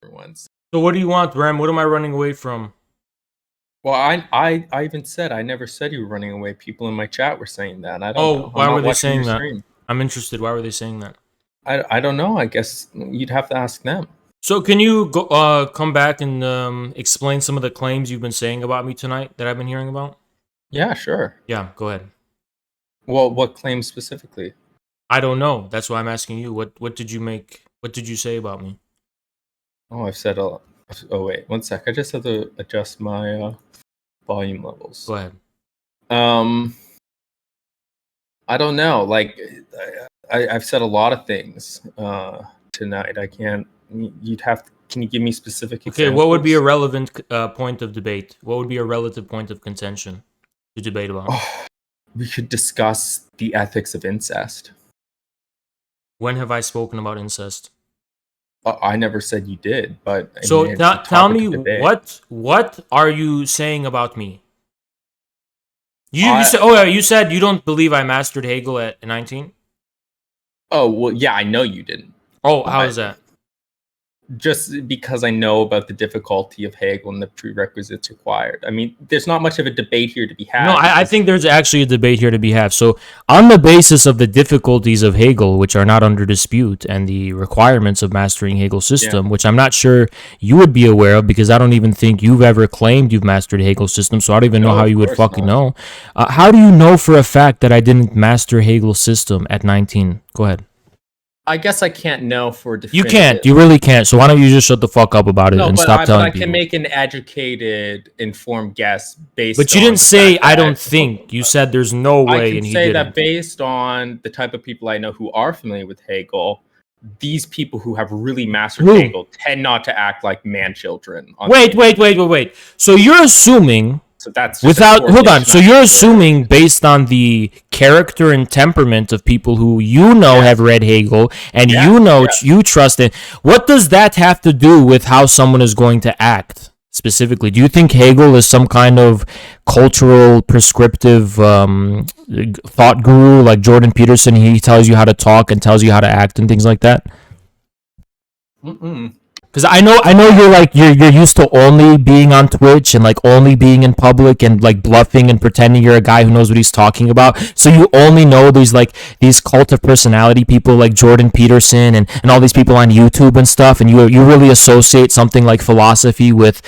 once. So what do you want, Rem? What am I running away from? Well, I even said I never said you were running away. People in my chat were saying that. I don't know. Why were they saying that? I'm interested. Why were they saying that? I don't know. I guess you'd have to ask them. So can you go come back and explain some of the claims you've been saying about me tonight that I've been hearing about? Yeah, sure. Yeah, go ahead. Well, what claims specifically? I don't know. That's why I'm asking you. What did you make? What did you say about me? Oh, I've said a lot. Oh, wait. 1 sec. I just have to adjust my volume levels. Go ahead. I don't know. Like, I've said a lot of things tonight. I can't. You'd have to. Can you give me specific examples? Okay, what would be a relevant point of debate? What would be a relative point of contention to debate about? We could discuss the ethics of incest. When have I spoken about incest? I never said you did, but so tell me what are you saying about me? You said you don't believe I mastered Hegel at 19? Oh well, yeah, I know you didn't. Oh, how is that? Just because I know about the difficulty of Hegel and the prerequisites required. I mean, there's not much of a debate here to be had. No, I think there's actually a debate here to be had. So, on the basis of the difficulties of Hegel, which are not under dispute, and the requirements of mastering Hegel's system, which I'm not sure you would be aware of, because I don't even think you've ever claimed you've mastered Hegel's system, so I don't even know how you would fucking know. How do you know for a fact that I didn't master Hegel's system at 19? Go ahead. I guess I can't know for definitive. You can't. You really can't. So why don't you just shut the fuck up about it and stop telling people? I can make an educated, informed guess based on... But you didn't say, I don't think. You said there's no way, and he didn't. I can say that based on the type of people I know who are familiar with Hegel, these people who have really mastered Hegel tend not to act like man-children. Wait. So you're assuming... So that's hold on. So you're assuming based on the character and temperament of people who you know have read Hegel and you trust it. What does that have to do with how someone is going to act specifically? Do you think Hegel is some kind of cultural prescriptive thought guru like Jordan Peterson? He tells you how to talk and tells you how to act and things like that? Because I know you're used to only being on Twitch and like only being in public and like bluffing and pretending you're a guy who knows what he's talking about. So you only know these cult of personality people like Jordan Peterson and all these people on YouTube and stuff, and you really associate something like philosophy with,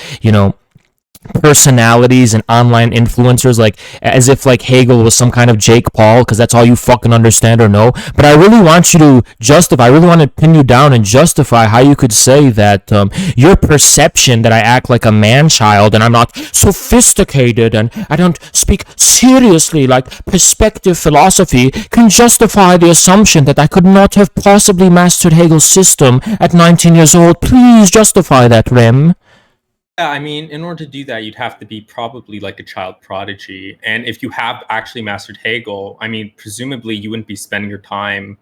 personalities and online influencers, like as if like Hegel was some kind of Jake Paul, because that's all you fucking understand or know. But I really want you to pin you down and justify how you could say that your perception that I act like a man-child and I'm not sophisticated and I don't speak seriously like perspective philosophy can justify the assumption that I could not have possibly mastered Hegel's system at 19 years old. Please justify that, Rem. Yeah, I mean, in order to do that, you'd have to be probably like a child prodigy. And if you have actually mastered Hegel, I mean, presumably you wouldn't be spending your time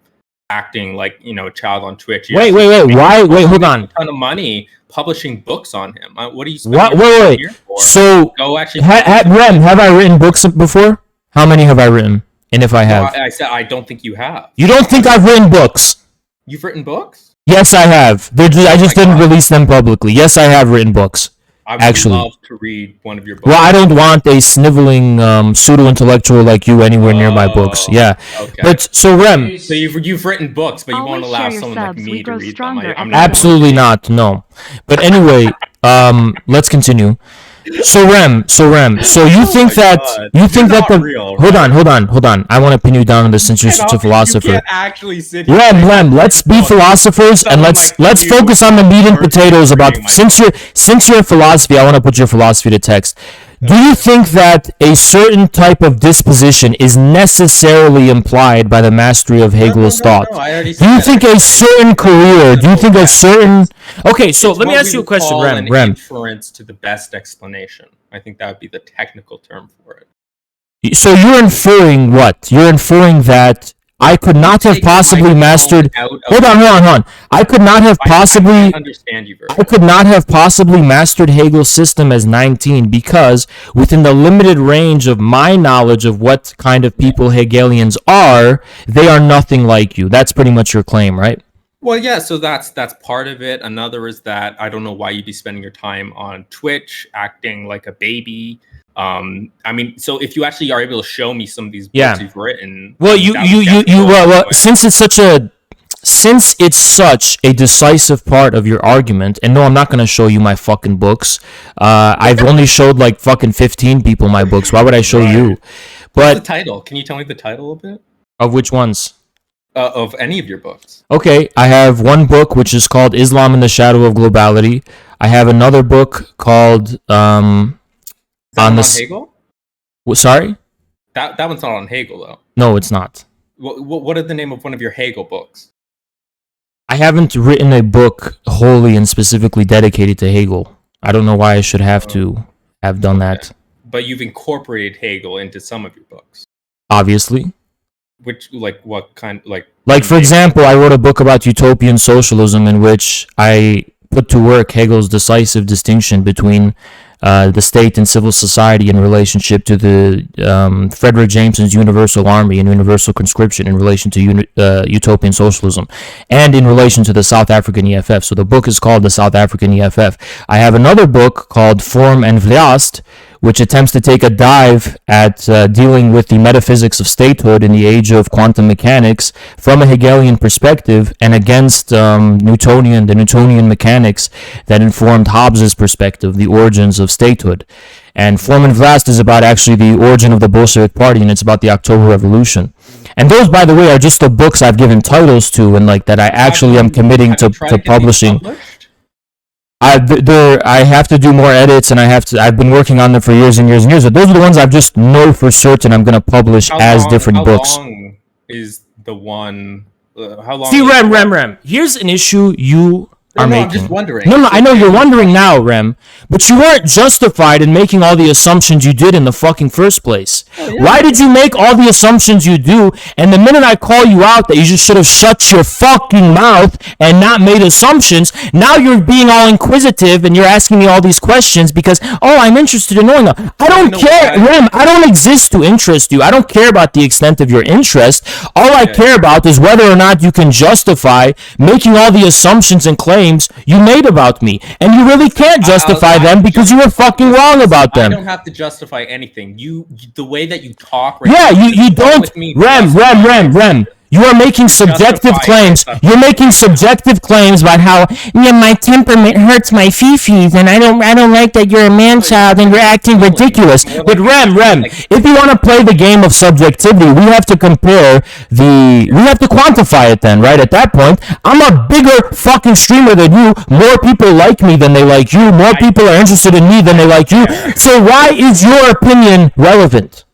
acting like, a child on Twitch. Wait, why? Wait, hold on. A ton of money publishing books on him. What are you spending your time here for? So, go actually... Rem, have I written books before? How many have I written? And if I have? I said I don't think you have. You don't think I've written books? You've written books? Yes, I have. I just didn't release them publicly. Yes, I have written books. I would love to read one of your books. Well, I don't want a sniveling pseudo-intellectual like you anywhere near my books. Yeah. Okay. But so Rem, so you've written books, but you won't allow someone like me to read them. Absolutely not. No. But anyway, let's continue. So Rem, so you think that hold on. I want to pin you down on this since you're such a philosopher. You can't actually sit here. Rem, let's be philosophers and let's focus on the meat and potatoes about since you're in philosophy, I want to put your philosophy to text. Do you think that a certain type of disposition is necessarily implied by the mastery of Hegel's thought? Do you think a certain career, Okay, so let me ask you a question, Rem. Inference to the best explanation. I think that would be the technical term for it. So you're inferring what? You're inferring that I could not have possibly mastered... Hold on. I could not have possibly... I could not have possibly mastered Hegel's system as 19 because within the limited range of my knowledge of what kind of people Hegelians are, they are nothing like you. That's pretty much your claim, right? Well, yeah, so that's part of it. Another is that I don't know why you'd be spending your time on Twitch acting like a baby. I mean, so if you actually are able to show me some of these books you've written, well, well, since it's such a decisive part of your argument, and no, I'm not gonna show you my fucking books. I've only showed like fucking 15 people my books. Why would I show you? But what's the title? Can you tell me the title a bit? Of which ones? Of any of your books. Okay, I have one book which is called Islam in the Shadow of Globality. I have another book called on Hegel? Sorry? That one's not on Hegel though. No, it's not. What is the name of one of your Hegel books? I haven't written a book wholly and specifically dedicated to Hegel. I don't know why I should have to have done that. But you've incorporated Hegel into some of your books. Obviously. Which, like, what kind, like... Like, for example, I wrote a book about utopian socialism in which I put to work Hegel's decisive distinction between the state and civil society in relationship to the Frederick Jameson's Universal Army and Universal Conscription in relation to utopian socialism, and in relation to the South African EFF. So the book is called the South African EFF. I have another book called Form and Vlyast, which attempts to take a dive at dealing with the metaphysics of statehood in the age of quantum mechanics from a Hegelian perspective and against the Newtonian mechanics that informed Hobbes's perspective, the origins of statehood. And Form and Vlyast is about actually the origin of the Bolshevik Party, and it's about the October Revolution. And those, by the way, are just the books I've given titles to and like that I actually am committing to publishing. I have to do more edits, and I've been working on them for years and years and years. But those are the ones I've just know for certain I'm gonna publish as different books. How long is the one? How long? See, Rem. Here's an issue you are making. I'm just wondering. No, I know you're wondering now, Rem, but you weren't justified in making all the assumptions you did in the fucking first place. Why did you make all the assumptions you do? And the minute I call you out that you just should have shut your fucking mouth and not made assumptions, now you're being all inquisitive and you're asking me all these questions because, I'm interested in knowing them. I don't care, Rem. I don't exist to interest you. I don't care about the extent of your interest. All I care about is whether or not you can justify making all the assumptions and claims you made about me, and you really can't justify them because you were fucking wrong about them. I don't have to justify anything. The way that you talk. You don't. Rem. You are making subjective claims. You're making subjective claims about how my temperament hurts my fifis, and I don't like that you're a man child and you're acting ridiculous. But Rem, if you want to play the game of subjectivity, we have to quantify it then, right? At that point, I'm a bigger fucking streamer than you. More people like me than they like you. More people are interested in me than they like you. So why is your opinion relevant?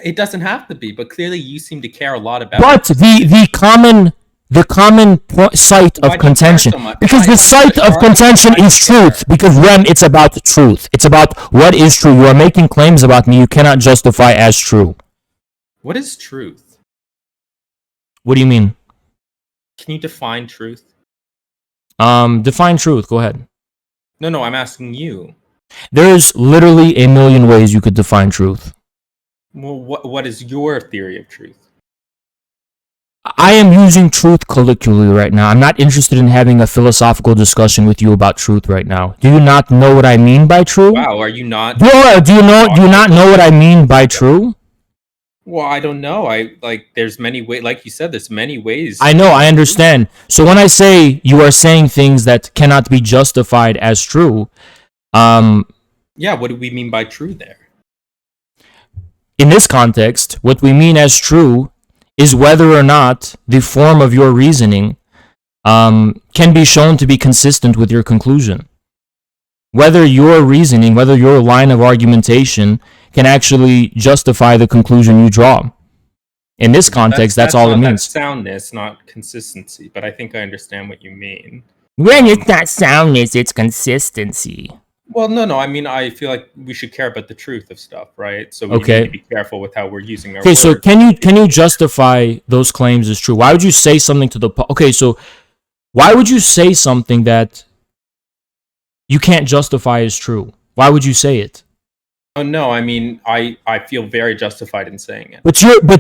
It doesn't have to be, but clearly you seem to care a lot about. But the common site of contention, because the site of contention is truth. Because Rem, it's about the truth. It's about what is true. You are making claims about me you cannot justify as true. What is truth? What do you mean? Can you define truth? Define truth. Go ahead. No, I'm asking you. There's literally a million ways you could define truth. Well, what is your theory of truth? I am using truth colloquially right now. I'm not interested in having a philosophical discussion with you about truth right now. Do you not know what I mean by true? Wow, are you not? Do you not know what I mean by true? Well, I don't know. There's many ways. Like you said, there's many ways. I know. I understand. So when I say you are saying things that cannot be justified as true, yeah. What do we mean by true there? In this context, what we mean as true is whether or not the form of your reasoning can be shown to be consistent with your conclusion. Whether your reasoning, whether your line of argumentation can actually justify the conclusion you draw. In this context, that's all it means. That's soundness, not consistency, but I think I understand what you mean. When it's not soundness, it's consistency. Well, no. I mean, I feel like we should care about the truth of stuff, right? So we need to be careful with how we're using our words. So can you justify those claims as true? Why would you say something to the... so why would you say something that you can't justify as true? Why would you say it? Oh no, I mean, I feel very justified in saying it. But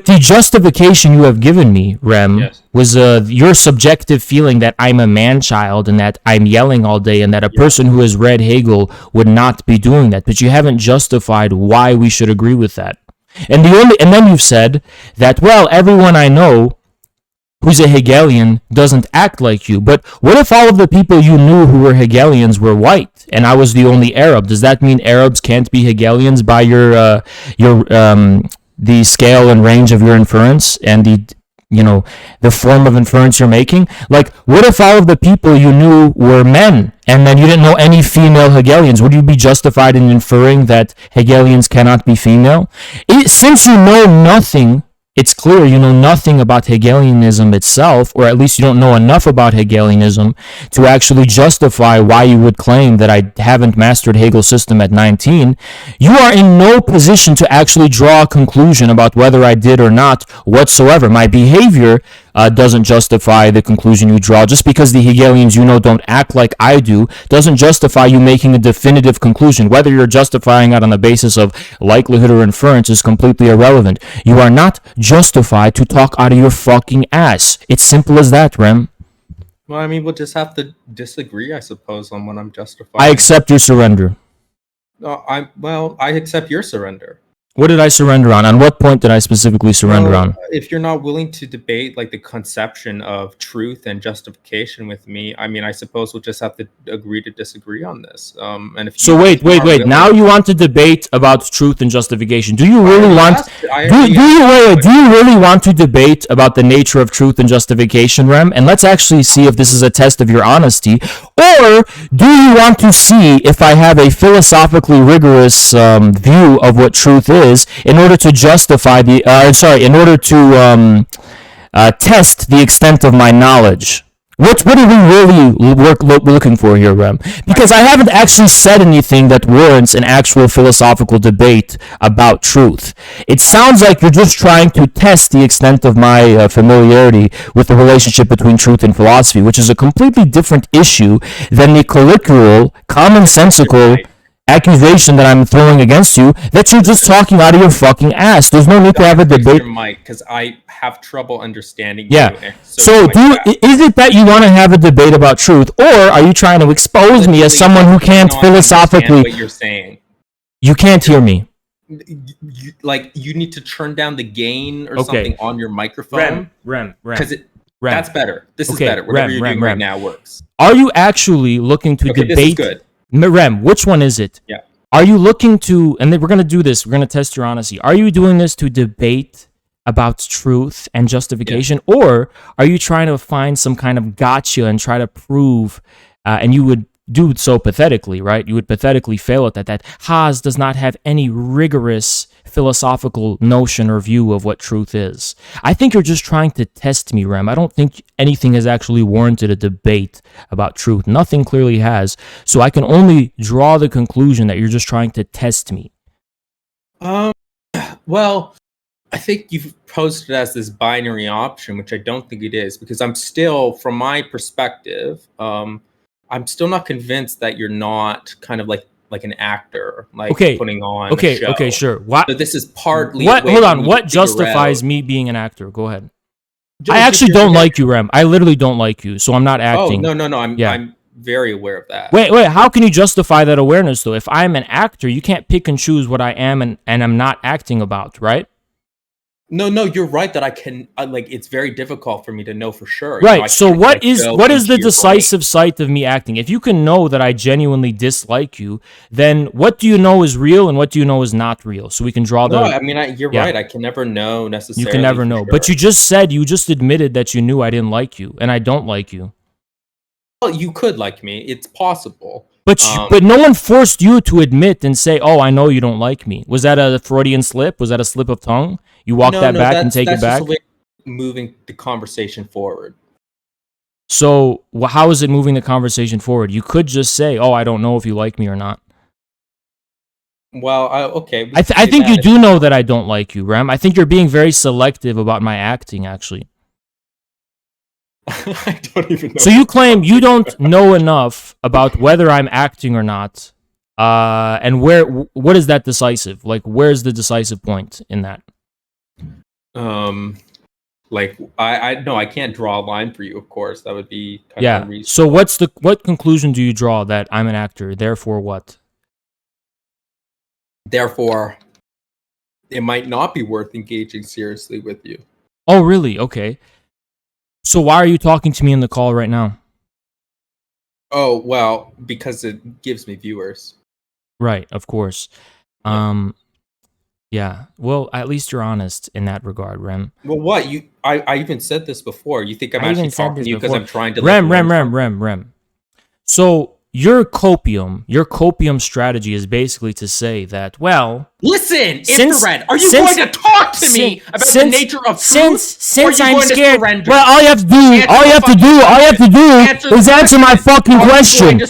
the justification you have given me, Rem, Yes. was your subjective feeling that I'm a man child and that I'm yelling all day and that a Yeah. person who has read Hegel would not be doing that. But you haven't justified why we should agree with that. And then you've said that, well, everyone I know who's a Hegelian doesn't act like you. But what if all of the people you knew who were Hegelians were white and I was the only Arab? Does that mean Arabs can't be Hegelians by the scale and range of your inference and the form of inference you're making? Like, what if all of the people you knew were men and then you didn't know any female Hegelians? Would you be justified in inferring that Hegelians cannot be female? Since you know nothing, it's clear you know nothing about Hegelianism itself, or at least you don't know enough about Hegelianism to actually justify why you would claim that I haven't mastered Hegel's system at 19. You are in no position to actually draw a conclusion about whether I did or not whatsoever. My behavior doesn't justify the conclusion you draw. Just because the Hegelians you know don't act like I do doesn't justify you making a definitive conclusion. Whether you're justifying it on the basis of likelihood or inference is completely irrelevant. You are not justified to talk out of your fucking ass. It's simple as that, Rem. Well, I mean, we'll just have to disagree, I suppose, on what I'm justifying. I accept your surrender. I accept your surrender. What did I surrender on? On what point did I specifically surrender on? If you're not willing to debate like the conception of truth and justification with me, I mean, I suppose we'll just have to agree to disagree on this. And if so wait. Now you want to debate about truth and justification? Do you really want? Do you really want to debate about the nature of truth and justification, Rem? And let's actually see if this is a test of your honesty, or do you want to see if I have a philosophically rigorous view of what truth is? In order to justify in order to test the extent of my knowledge. What are we really looking for here, Rem? Because I haven't actually said anything that warrants an actual philosophical debate about truth. It sounds like you're just trying to test the extent of my familiarity with the relationship between truth and philosophy, which is a completely different issue than the colloquial, commonsensical accusation that I'm throwing against you that you're just talking out of your fucking ass. There's no need to have a debate. Mike, because I have trouble understanding you. So is it that you want to have a debate about truth, or are you trying to expose me as someone who can't philosophically? What you're saying. You can't hear me. You need to turn down the gain or something on your microphone. Rem. Because that's better. This is better. Whatever you're doing right now works. Are you actually looking to debate? This is good. Rem, which one is it? Yeah. Are you looking to, and then we're going to do this, we're going to test your honesty. Are you doing this to debate about truth and justification, or are you trying to find some kind of gotcha and try to prove, and you would do so pathetically, right? You would pathetically fail at that Haas does not have any rigorous philosophical notion or view of what truth is. I think you're just trying to test me, Rem. I don't think anything has actually warranted a debate about truth. Nothing clearly has. So I can only draw the conclusion that you're just trying to test me. Well, I think you've posed it as this binary option, which I don't think it is, because I'm still, from my perspective, I'm still not convinced that you're not kind of like an actor, putting on a show. Okay, sure. What? So this is partly hold on. What justifies me being an actor? Go ahead. I actually don't like you, Rem. I literally don't like you, so I'm not acting. Oh, no. I'm very aware of that. Wait. How can you justify that awareness, though? If I'm an actor, you can't pick and choose what I am and I'm not acting about, right? No, you're right that I can, it's very difficult for me to know for sure. Right, so what is the decisive sight of me acting? If you can know that I genuinely dislike you, then what do you know is real and what do you know is not real? So we can draw the... No, I mean, you're right. I can never know necessarily. You can never know. Sure. But you just admitted that you knew I didn't like you, and I don't like you. Well, you could like me. It's possible. But no one forced you to admit and say, oh, I know you don't like me. Was that a Freudian slip? Was that a slip of tongue? You walk that back and take it back? Just a way of moving the conversation forward. So how is it moving the conversation forward? You could just say, oh, I don't know if you like me or not. Well, okay. I think you do know that I don't like you, Rem. I think you're being very selective about my acting, actually. I don't even know. So you claim you don't know enough about whether I'm acting or not And what is that decisive? Like, where's the decisive point in that? Like I no, I can't draw a line for you. Of course, that would be kind of So unreasonable. what conclusion do you draw that I'm an actor? Therefore, what? Therefore, it might not be worth engaging seriously with you. Oh, really? Okay. So why are you talking to me in the call right now? Oh, well, because it gives me viewers. Right, of course. Yeah. Well, at least you're honest in that regard, Rem. Well, what I even said this before. You think I'm actually talking to you because I'm trying to Rem. So your copium strategy is basically to say that, well, listen, Infrared, are you going to talk to me about the nature of truth? Since I'm scared, well, all you have to do is answer my fucking question.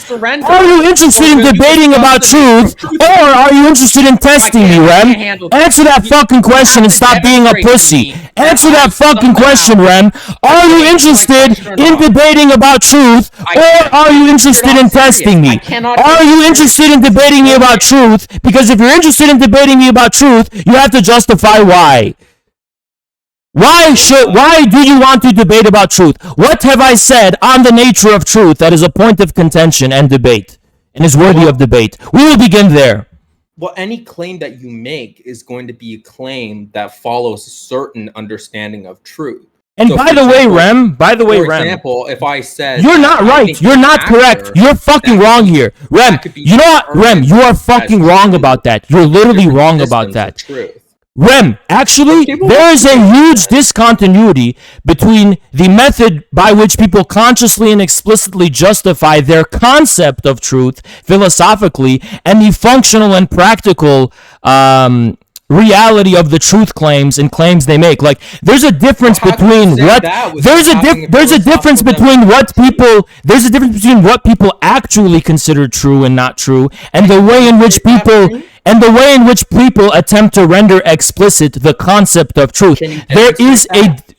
Are you interested in debating about truth, or are you interested in testing me, Rem? Answer that fucking question and stop being a pussy. Answer that fucking question, Rem. Are you interested in debating about truth, or are you interested in testing me? Are you interested in debating me about truth? Because if you're interested in debating me about truth, you have to justify why. Why do you want to debate about truth? What have I said on the nature of truth that is a point of contention and debate and is worthy of debate? We will begin there. Well, any claim that you make is going to be a claim that follows a certain understanding of truth. And so by the way, Rem, for example, if I said you're not right, you're not correct, you're fucking wrong here, Rem. You know what, Rem? You are fucking wrong about that. You're literally wrong about that. Rem, actually, there is a huge discontinuity between the method by which people consciously and explicitly justify their concept of truth philosophically and the functional and practical reality of the truth claims and claims they make. Like, there's a difference between what people actually consider true and not true, and the way in which people attempt to render explicit the concept of truth.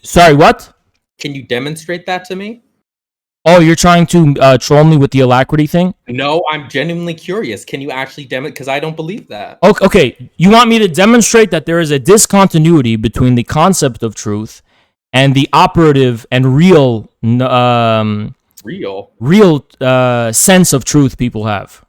Sorry, what? Can you demonstrate that to me? Oh, you're trying to troll me with the alacrity thing? No, I'm genuinely curious. Can you actually demonstrate? Because I don't believe that. Okay, you want me to demonstrate that there is a discontinuity between the concept of truth and the operative and real sense of truth people have?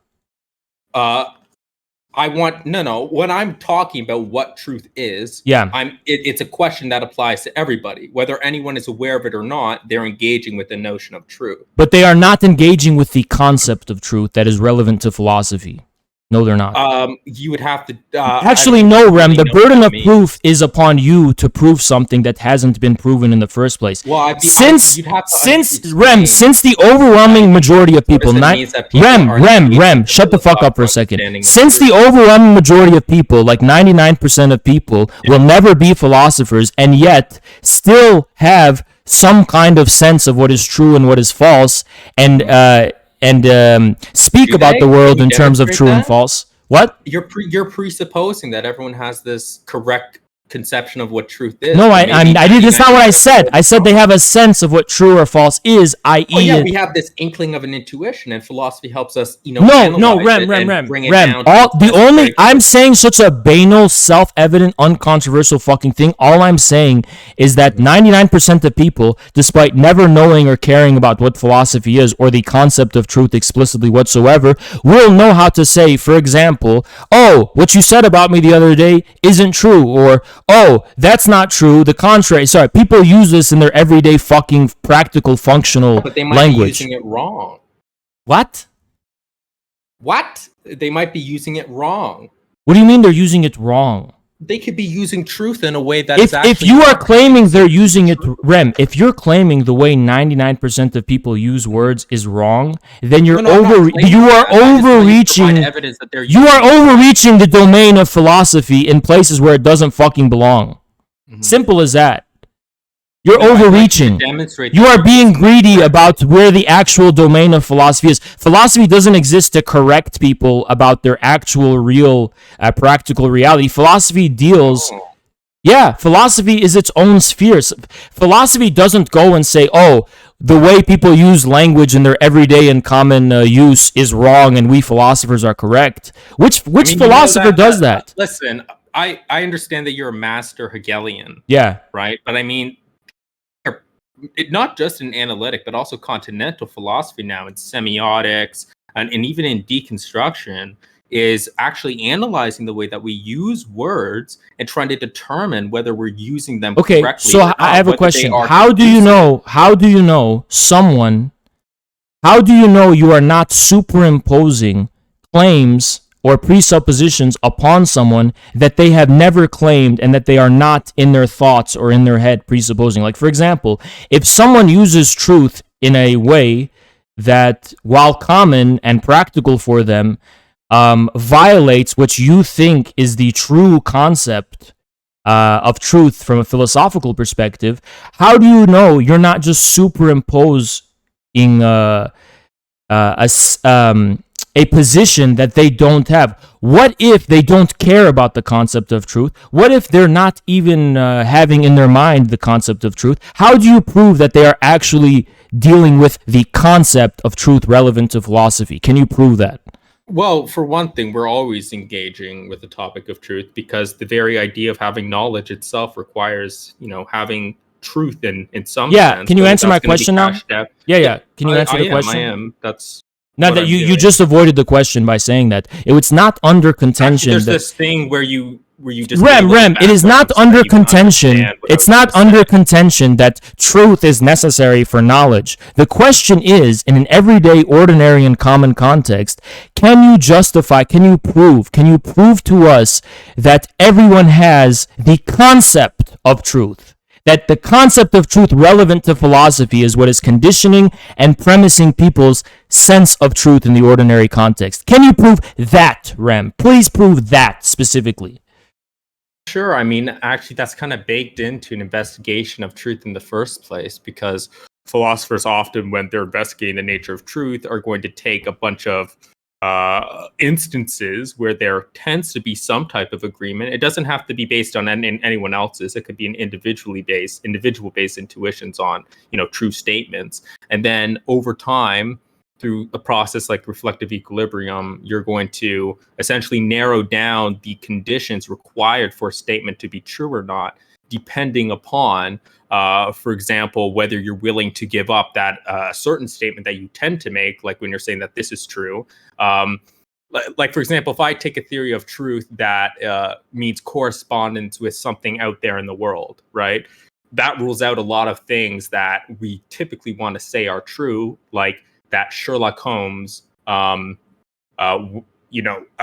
When I'm talking about what truth is, it's a question that applies to everybody. Whether anyone is aware of it or not, they're engaging with the notion of truth. But they are not engaging with the concept of truth that is relevant to philosophy. No, they're not. You would have to... Actually, no, Rem. The burden of proof is upon you to prove something that hasn't been proven in the first place. Well, since the overwhelming majority of people... Rem, shut the fuck up for a second. Since the overwhelming majority of people, like 99% of people, will never be philosophers, and yet still have some kind of sense of what is true and what is false, and speak about the world in terms of true and false. What? You're presupposing that everyone has this correct conception of what truth is. No, that's not what I said. I said they have a sense of what true or false is, i.e. we have this inkling of an intuition, and philosophy helps us, Rem. I'm saying such a banal, self-evident, uncontroversial fucking thing. All I'm saying is that 99% of people, despite never knowing or caring about what philosophy is or the concept of truth explicitly whatsoever, will know how to say, for example, oh, what you said about me the other day isn't true, or oh, that's not true. The contrary. Sorry, people use this in their everyday fucking practical, functional language. But they might be using it wrong. What? They might be using it wrong. What do you mean they're using it wrong? They could be using truth in a way that is actually... If you are claiming they're using it, Rem, if you're claiming the way 99% of people use words is wrong, then you are overreaching the domain of philosophy in places where it doesn't fucking belong. Mm-hmm. Simple as that. You're overreaching. You are being greedy about where the actual domain of philosophy is. Philosophy doesn't exist to correct people about their actual, real, practical reality. Philosophy deals... Yeah, philosophy is its own sphere. Philosophy doesn't go and say, oh, the way people use language in their everyday and common use is wrong, and we philosophers are correct. Which philosopher does that? Listen, I understand that you're a master Hegelian. Yeah. Right, but I mean, not just in analytic, but also continental philosophy now in semiotics and even in deconstruction is actually analyzing the way that we use words and trying to determine whether we're using them correctly. So I have a question. How do you know you are not superimposing claims or presuppositions upon someone that they have never claimed and that they are not in their thoughts or in their head presupposing? Like, for example, if someone uses truth in a way that, while common and practical for them, violates what you think is the true concept of truth from a philosophical perspective, how do you know you're not just superimposing a position that they don't have? What if they don't care about the concept of truth? What if they're not even having in their mind the concept of truth? How do you prove that they are actually dealing with the concept of truth relevant to philosophy? Can you prove that? Well, for one thing, we're always engaging with the topic of truth because the very idea of having knowledge itself requires, having truth in some sense. Yeah, can you answer my question now? Yeah. Can you answer the question? I am. That's now that you just avoided the question by saying that it's not under contention. Actually, there's this thing where you just Rem. It is not under contention. It's not under contention that truth is necessary for knowledge. The question is, in an everyday, ordinary, and common context, can you prove to us that everyone has the concept of truth? That the concept of truth relevant to philosophy is what is conditioning and premising people's sense of truth in the ordinary context. Can you prove that, Rem? Please prove that specifically. Sure. I mean, actually, that's kind of baked into an investigation of truth in the first place, because philosophers often, when they're investigating the nature of truth, are going to take a bunch of instances where there tends to be some type of agreement. It doesn't have to be based on anyone else's. It could be an individual based intuitions on, true statements. And then over time, through a process like reflective equilibrium, you're going to essentially narrow down the conditions required for a statement to be true or not, depending upon, for example, whether you're willing to give up that certain statement that you tend to make, like when you're saying that this is true. Like, for example, if I take a theory of truth that means correspondence with something out there in the world, right? That rules out a lot of things that we typically want to say are true, like that Sherlock Holmes,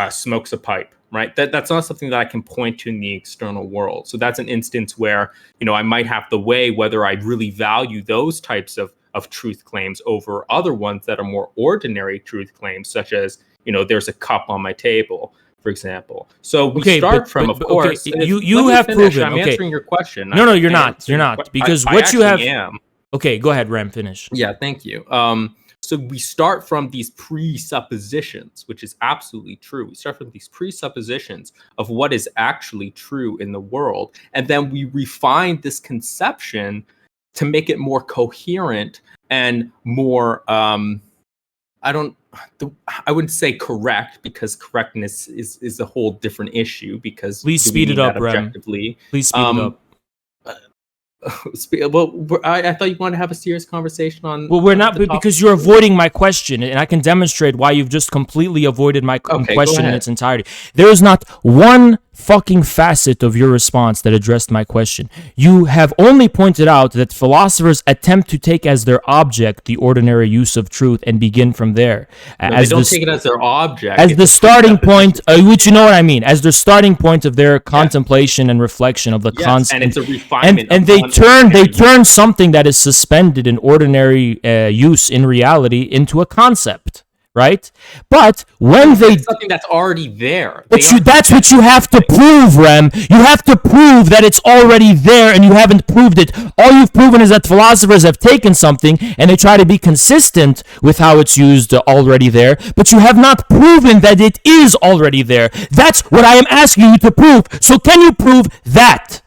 smokes a pipe, right? That's not something that I can point to in the external world. So that's an instance where, I might have to weigh whether I really value those types of truth claims over other ones that are more ordinary truth claims, such as, there's a cup on my table, for example. So we start from, of course. Okay, you have proven. I'm answering your question. No, you're not. You're not. Because what you have. Am. Okay, go ahead, Rem. Finish. Yeah, thank you. So we start from these presuppositions, which is absolutely true. We start from these presuppositions of what is actually true in the world. And then we refine this conception to make it more coherent and more, I wouldn't say correct, because correctness is a whole different issue, because please speed it up, Rem. Please speed it up. Well, I thought you wanted to have a serious conversation on. Well, we're not, because you're avoiding my question, and I can demonstrate why you've just completely avoided my question in its entirety. There is not one fucking facet of your response that addressed my question. You have only pointed out that philosophers attempt to take as their object the ordinary use of truth and begin from there. No, they don't take it as their object. As the starting point, which you know what I mean, as the starting point of their contemplation and reflection of the concept. And it's a refinement. And they turn something that is suspended in ordinary use in reality into a concept. Right? But when it's something that's already there. That's what you have to prove, Rem. You have to prove that it's already there, and you haven't proved it. All you've proven is that philosophers have taken something and they try to be consistent with how it's used already there, but you have not proven that it is already there. That's what I am asking you to prove. So can you prove that?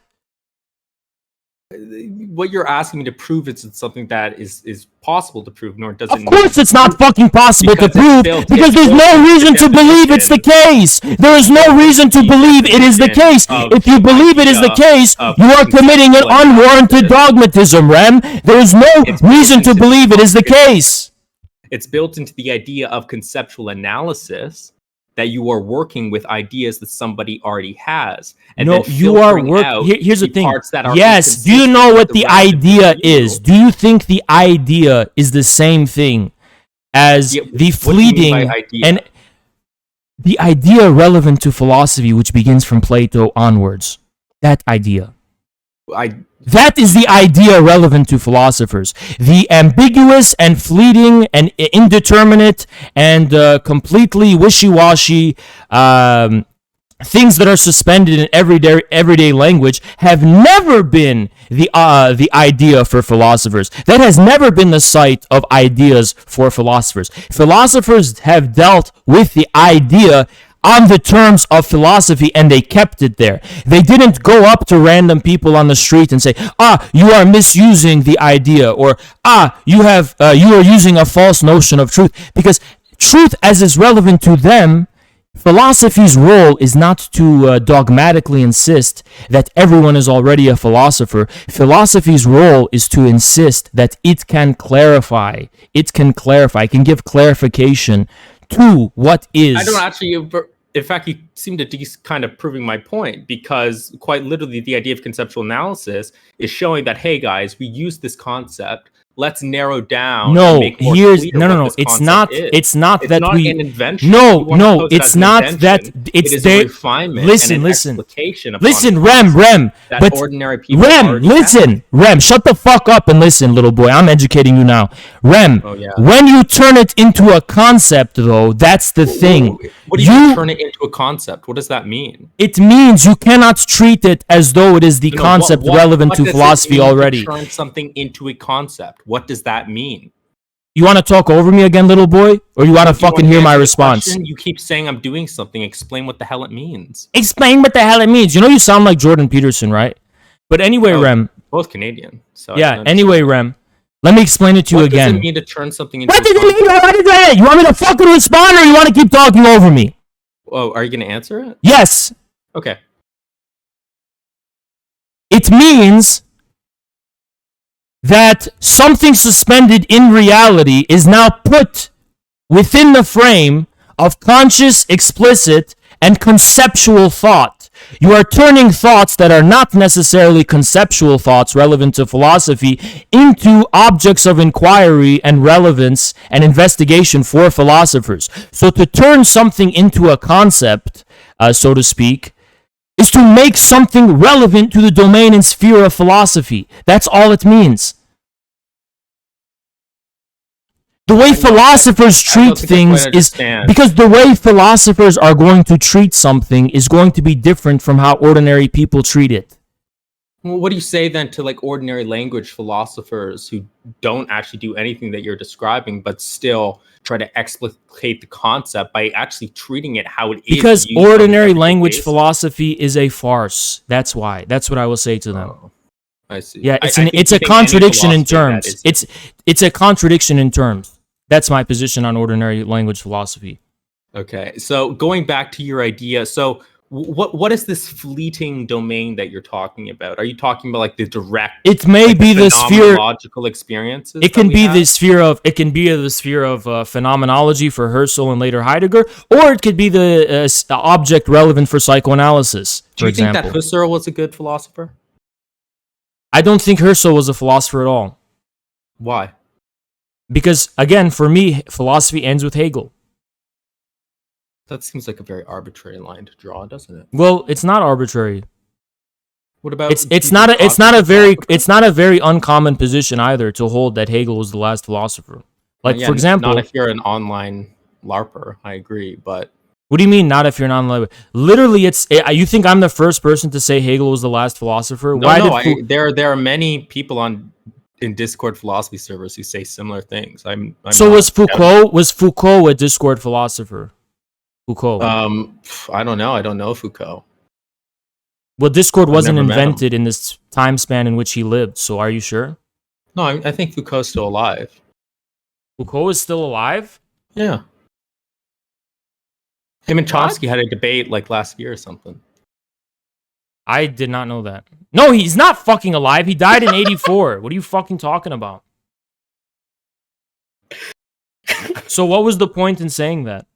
what you're asking me to prove is something that is possible to prove, nor does it. Of course, it's not fucking possible to prove because there's no reason to believe it's the case. There is no reason to believe it is the case. If you believe it is the case, you are committing an unwarranted dogmatism, Rem. There is no reason to believe it is the case. It's built into the idea of conceptual analysis that you are working with ideas that somebody already has. And no, you are working. Here's the thing. Yes. Do you know what the idea is? Do you think the idea is the same thing as the fleeting and the idea relevant to philosophy, which begins from Plato onwards? That idea. That is the idea relevant to philosophers. The ambiguous and fleeting and indeterminate and completely wishy-washy things that are suspended in everyday language have never been the idea for philosophers. That has never been the site of ideas for philosophers. Philosophers have dealt with the idea on the terms of philosophy, and they kept it there. They didn't go up to random people on the street and say, you are misusing the idea, or you are using a false notion of truth. Because truth, as is relevant to them, philosophy's role is not to dogmatically insist that everyone is already a philosopher. Philosophy's role is to insist that it can clarify. It can give clarification to what is. I don't actually. In fact, you seem to be kind of proving my point, because quite literally the idea of conceptual analysis is showing that, hey guys, we use this concept. Let's narrow down. No, make more no. It's not. It's not that not we. An invention. No. It's not that. It's a refinement. Listen. Listen, Rem. That but ordinary people. Rem. Shut the fuck up and listen, little boy. I'm educating you now. Rem. Oh, yeah. When you turn it into a concept, though, that's the thing. What do you turn it into a concept? What does that mean? It means you cannot treat it as though it is the concept relevant to philosophy already. Turn something into a concept. What does that mean? You want to talk over me again, little boy? Or you want to fucking hear my response? You keep saying I'm doing something. Explain what the hell it means. Explain what the hell it means. You know you sound like Jordan Peterson, right? But anyway, Rem. Both Canadian. So yeah, anyway, Rem. Let me explain it to you again. What does it mean to turn something into What does it mean? What is it? You want me to fucking respond, or you want to keep talking over me? Oh, are you going to answer it? Yes. Okay. It means that something suspended in reality is now put within the frame of conscious, explicit, and conceptual thought. You are turning thoughts that are not necessarily conceptual thoughts relevant to philosophy into objects of inquiry and relevance and investigation for philosophers. So to turn something into a concept, so to speak, is to make something relevant to the domain and sphere of philosophy. That's all it means. The way philosophers treat things is because the way philosophers are going to treat something is going to be different from how ordinary people treat it. Well, what do you say then to like ordinary language philosophers who don't actually do anything that you're describing, but still try to explicate the concept by actually treating it how it is? Because ordinary language philosophy is a farce. That's why. That's what I will say to them. Oh, I see. Yeah, it's a contradiction in terms. It's a contradiction in terms. That's my position on ordinary language philosophy. Okay, so going back to your idea, so what is this fleeting domain that you're talking about? Are you talking about like the direct? It may be the sphere phenomenological experiences. It can be the sphere of phenomenology for Husserl and later Heidegger, or it could be the object relevant for psychoanalysis. Do you think that Husserl was a good philosopher? I don't think Husserl was a philosopher at all. Why? Because, again, for me, philosophy ends with Hegel. That seems like a very arbitrary line to draw, doesn't it? Well, it's not arbitrary. What about it's not a very uncommon position either to hold that Hegel was the last philosopher. Like, for example, not if you're an online LARPer, I agree, but what do you mean, not if you're an online? Literally, you think I'm the first person to say Hegel was the last philosopher? There are many people in Discord philosophy servers who say similar things. Was Foucault a Discord philosopher? Foucault. I don't know. I don't know Foucault. Well, Discord I've wasn't never met him. invented in this time span in which he lived, so are you sure? No, I think Foucault's still alive. Foucault is still alive? Yeah. Him and What? Chomsky had a debate like last year or something. I did not know that. No, he's not fucking alive. He died in 84. What are you fucking talking about? So what was the point in saying that?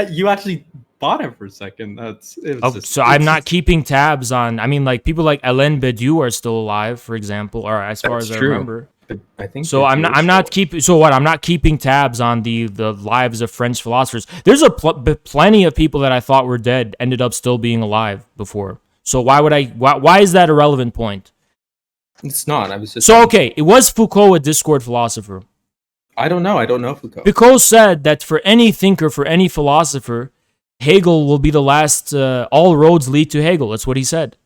You actually bought him for a second. I'm not keeping tabs on. I mean, like people like Alain Badiou are still alive, for example, or as far as I remember. But I think so. I'm not keeping. So what? I'm not keeping tabs on the lives of French philosophers. There's plenty of people that I thought were dead ended up still being alive before. So why would I? Why is that a relevant point? It's not. I was just okay. It was Foucault a Discord philosopher? I don't know. I don't know Foucault. Foucault said that for any thinker, for any philosopher, Hegel will be the last. All roads lead to Hegel. That's what he said.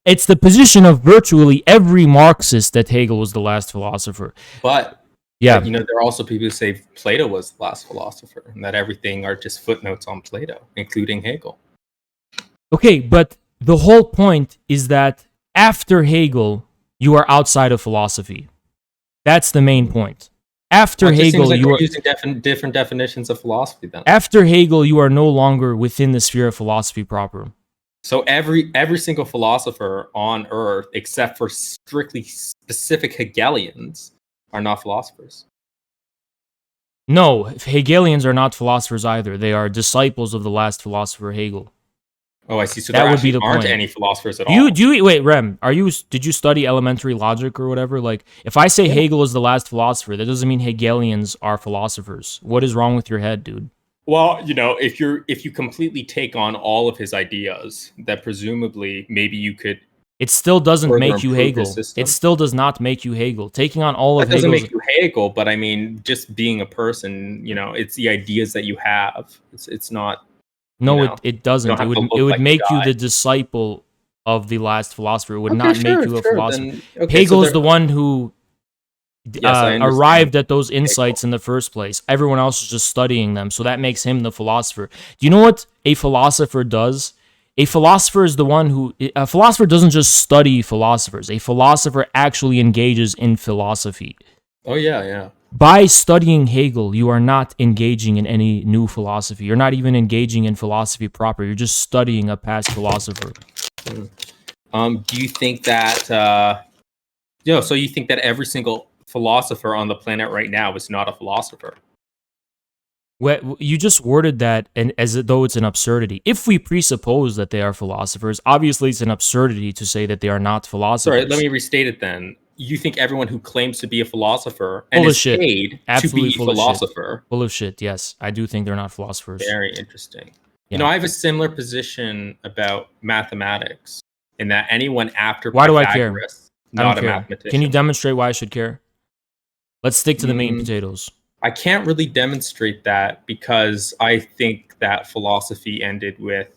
It's the position of virtually every Marxist that Hegel was the last philosopher. But yeah, there are also people who say Plato was the last philosopher, and that everything are just footnotes on Plato, including Hegel. Okay, but the whole point is that after Hegel, you are outside of philosophy. That's the main point. After Hegel, you are using different definitions of philosophy. Then after Hegel, you are no longer within the sphere of philosophy proper. So every single philosopher on Earth, except for strictly specific Hegelians, are not philosophers. No, Hegelians are not philosophers either. They are disciples of the last philosopher, Hegel. Oh, I see. So there actually aren't any philosophers at all. Wait, Rem? Did you study elementary logic or whatever? Like, if I say Hegel is the last philosopher, that doesn't mean Hegelians are philosophers. What is wrong with your head, dude? Well, if you completely take on all of his ideas, that presumably maybe you could. It still doesn't make you Hegel. It still does not make you Hegel. Taking on all of that doesn't make you Hegel, but I mean, just being a person, it's the ideas that you have. It's not. No, it doesn't. It would make you the disciple of the last philosopher. It would not make you a philosopher. Hegel is the one who arrived at those insights in the first place. Everyone else is just studying them, so that makes him the philosopher. Do you know what a philosopher does? A philosopher is the one who... A philosopher doesn't just study philosophers. A philosopher actually engages in philosophy. Oh, yeah. By studying Hegel, you are not engaging in any new philosophy. You're not even engaging in philosophy proper. You're just studying a past philosopher. Do you think that... so you think that every single philosopher on the planet right now is not a philosopher? Well, you just worded that as though it's an absurdity. If we presuppose that they are philosophers, obviously it's an absurdity to say that they are not philosophers. Sorry, let me restate it then. You think everyone who claims to be a philosopher and is paid to be a philosopher... Full of shit, yes. I do think they're not philosophers. Very interesting. Yeah. I have a similar position about mathematics, in that anyone after Why do I care? Not a mathematician. Can you demonstrate why I should care? Let's stick to the main potatoes. I can't really demonstrate that because I think that philosophy ended with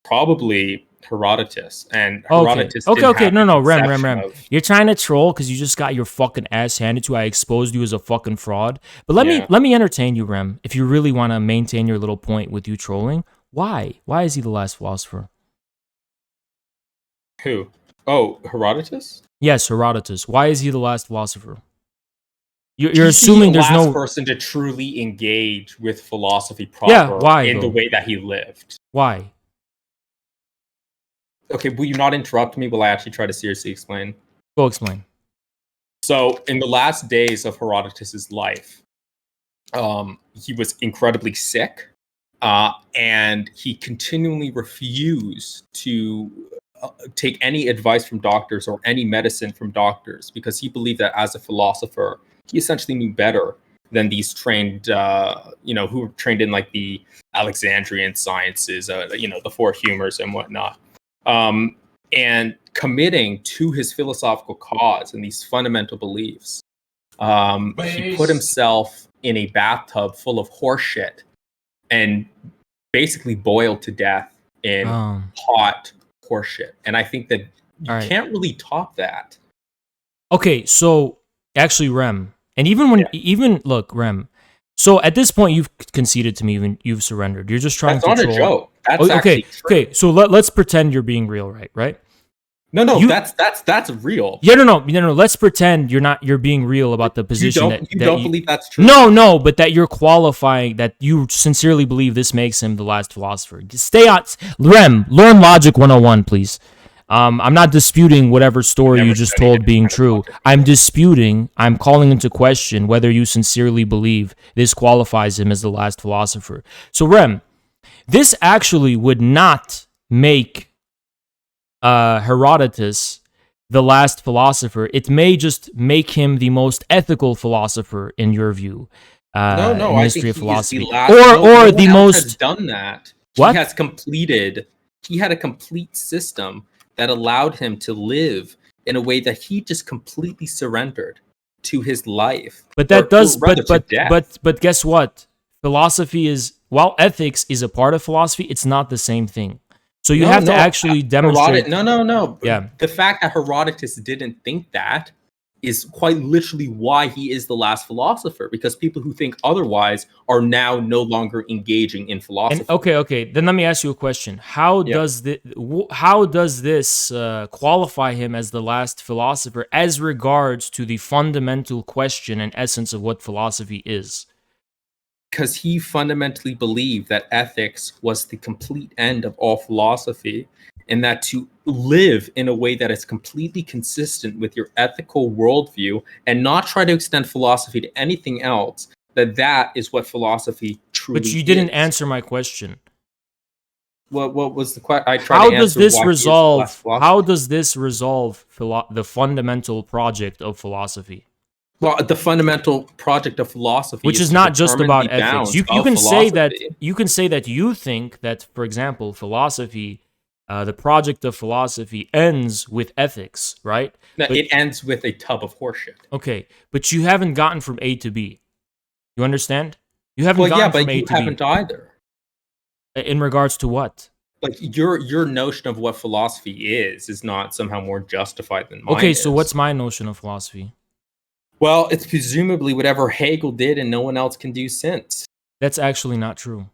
probably Herodotus. And Herodotus No, Rem. You're trying to troll because you just got your fucking ass handed to you. I exposed you as a fucking fraud. But let me entertain you, Rem. If you really want to maintain your little point with you trolling, why? Why is he the last philosopher? Who? Oh, Herodotus? Yes, Herodotus. Why is he the last philosopher? You're assuming there's no person to truly engage with philosophy proper in the way that he lived. Why? Okay, will you not interrupt me while I actually try to seriously explain? Go explain. So, in the last days of Herodotus's life, he was incredibly sick, and he continually refused to take any advice from doctors or any medicine from doctors because he believed that as a philosopher, he essentially knew better than these trained, who were trained in like the Alexandrian sciences, the four humors and whatnot. And committing to his philosophical cause and these fundamental beliefs, he put himself in a bathtub full of horse shit and basically boiled to death in hot horse shit. And I think that you can't really top that. Okay, so actually, Rem, and Rem. So at this point, you've conceded to me, you've surrendered. You're just trying to troll. That's not a joke. That's actually true. Okay. So let's pretend you're being real, right? No, that's real. Yeah, no. Let's pretend you're being real about the position You don't believe that's true? No, but that you're qualifying, that you sincerely believe this makes him the last philosopher. Stay on learn Logic 101, please. I'm not disputing whatever story you just told being true. I'm calling into question whether you sincerely believe this qualifies him as the last philosopher. So, Rem, this actually would not make Herodotus the last philosopher. It may just make him the most ethical philosopher in your view. No, in the I history think of philosophy, the last, or the most has done that. What? He had a complete system that allowed him to live in a way that he just completely surrendered to his life. But that does, but guess what? Philosophy is, while ethics is a part of philosophy, it's not the same thing. So you have to actually demonstrate. No. Yeah. The fact that Herodotus didn't think that is quite literally why he is the last philosopher, because people who think otherwise are now no longer engaging in philosophy. And, okay. Then let me ask you a question. How does this qualify him as the last philosopher as regards to the fundamental question and essence of what philosophy is? Because he fundamentally believed that ethics was the complete end of all philosophy, and that to live in a way that is completely consistent with your ethical worldview and not try to extend philosophy to anything else, that is what philosophy truly is. But you didn't answer my question. What was the question? How does this resolve the fundamental project of philosophy? Well, the fundamental project of philosophy, which is not just about ethics. You can say that you think that, for example, philosophy, the project of philosophy ends with ethics, right? No, it ends with a tub of horseshit. Okay, but you haven't gotten from A to B. You understand? You haven't gotten from A to B. You haven't either. In regards to what? Like your notion of what philosophy is not somehow more justified than mine. Okay, so what's my notion of philosophy? Well, it's presumably whatever Hegel did and no one else can do since. That's actually not true.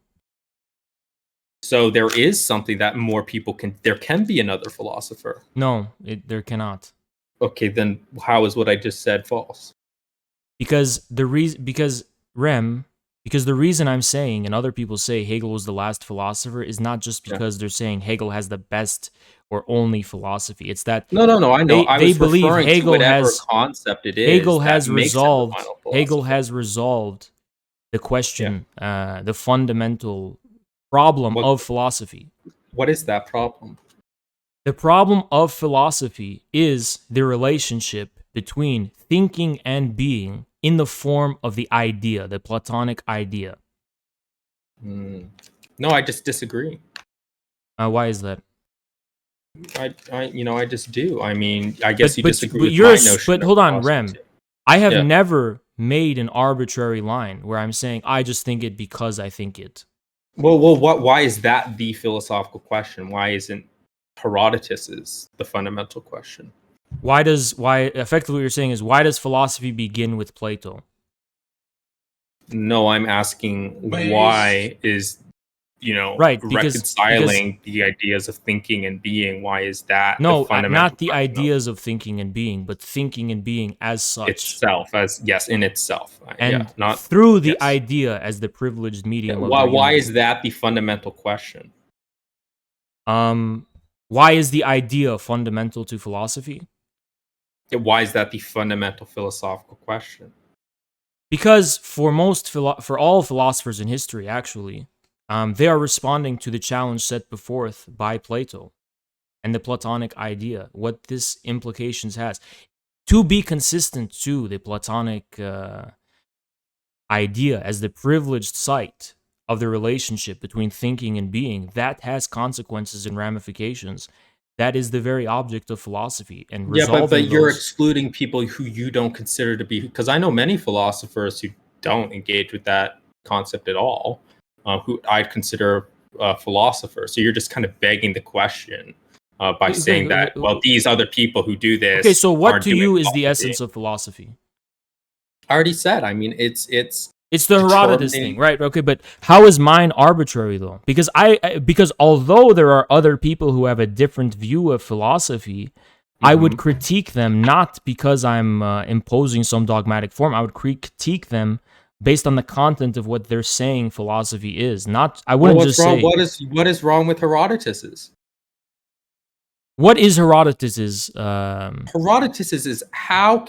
So there is something that more people can... There can be another philosopher. No, there cannot. Okay, then how is what I just said false? Because the reason I'm saying, and other people say Hegel was the last philosopher, is not just because they're saying Hegel has the best or only philosophy. It's that no. I know. They believe Hegel has concept it is. Hegel has resolved the question, the fundamental problem of philosophy. What is that problem? The problem of philosophy is the relationship between thinking and being in the form of the idea, the Platonic idea. No, I just disagree. Why is that? I just do. I mean, I guess you disagree with my notion. But hold on, Rem. I have never made an arbitrary line where I'm saying I just think it because I think it. Well, why is that the philosophical question? Why isn't Herodotus's the fundamental question? Effectively what you're saying is, why does philosophy begin with Plato? No, I'm asking why is reconciling the ideas of thinking and being. Why is that? Not the ideas of thinking and being, but thinking and being as such itself, in itself, and not through the idea as the privileged medium. Why is that the fundamental question? Why is the idea fundamental to philosophy? Why is that the fundamental philosophical question? Because for all philosophers in history, actually, they are responding to the challenge set before by Plato and the Platonic idea, what this implications has. To be consistent to the Platonic idea as the privileged site of the relationship between thinking and being, that has consequences and ramifications. That is the very object of philosophy. And but you're excluding people who you don't consider to be... Because I know many philosophers who don't engage with that concept at all. Who I'd consider philosophers. So you're just kind of begging the question by saying that, well, these other people who do this... Okay, so what to you is the essence of philosophy? I already said. I mean, it's It's the Herodotus thing, determining. right? Okay, but how is mine arbitrary though? Because although there are other people who have a different view of philosophy, I would Mhm. critique them not because I'm imposing some dogmatic form. I would critique them based on the content of what they're saying philosophy is. Not, I Well, wouldn't what's just wrong? say What is wrong with Herodotus's? what is Herodotus's. Herodotus's is how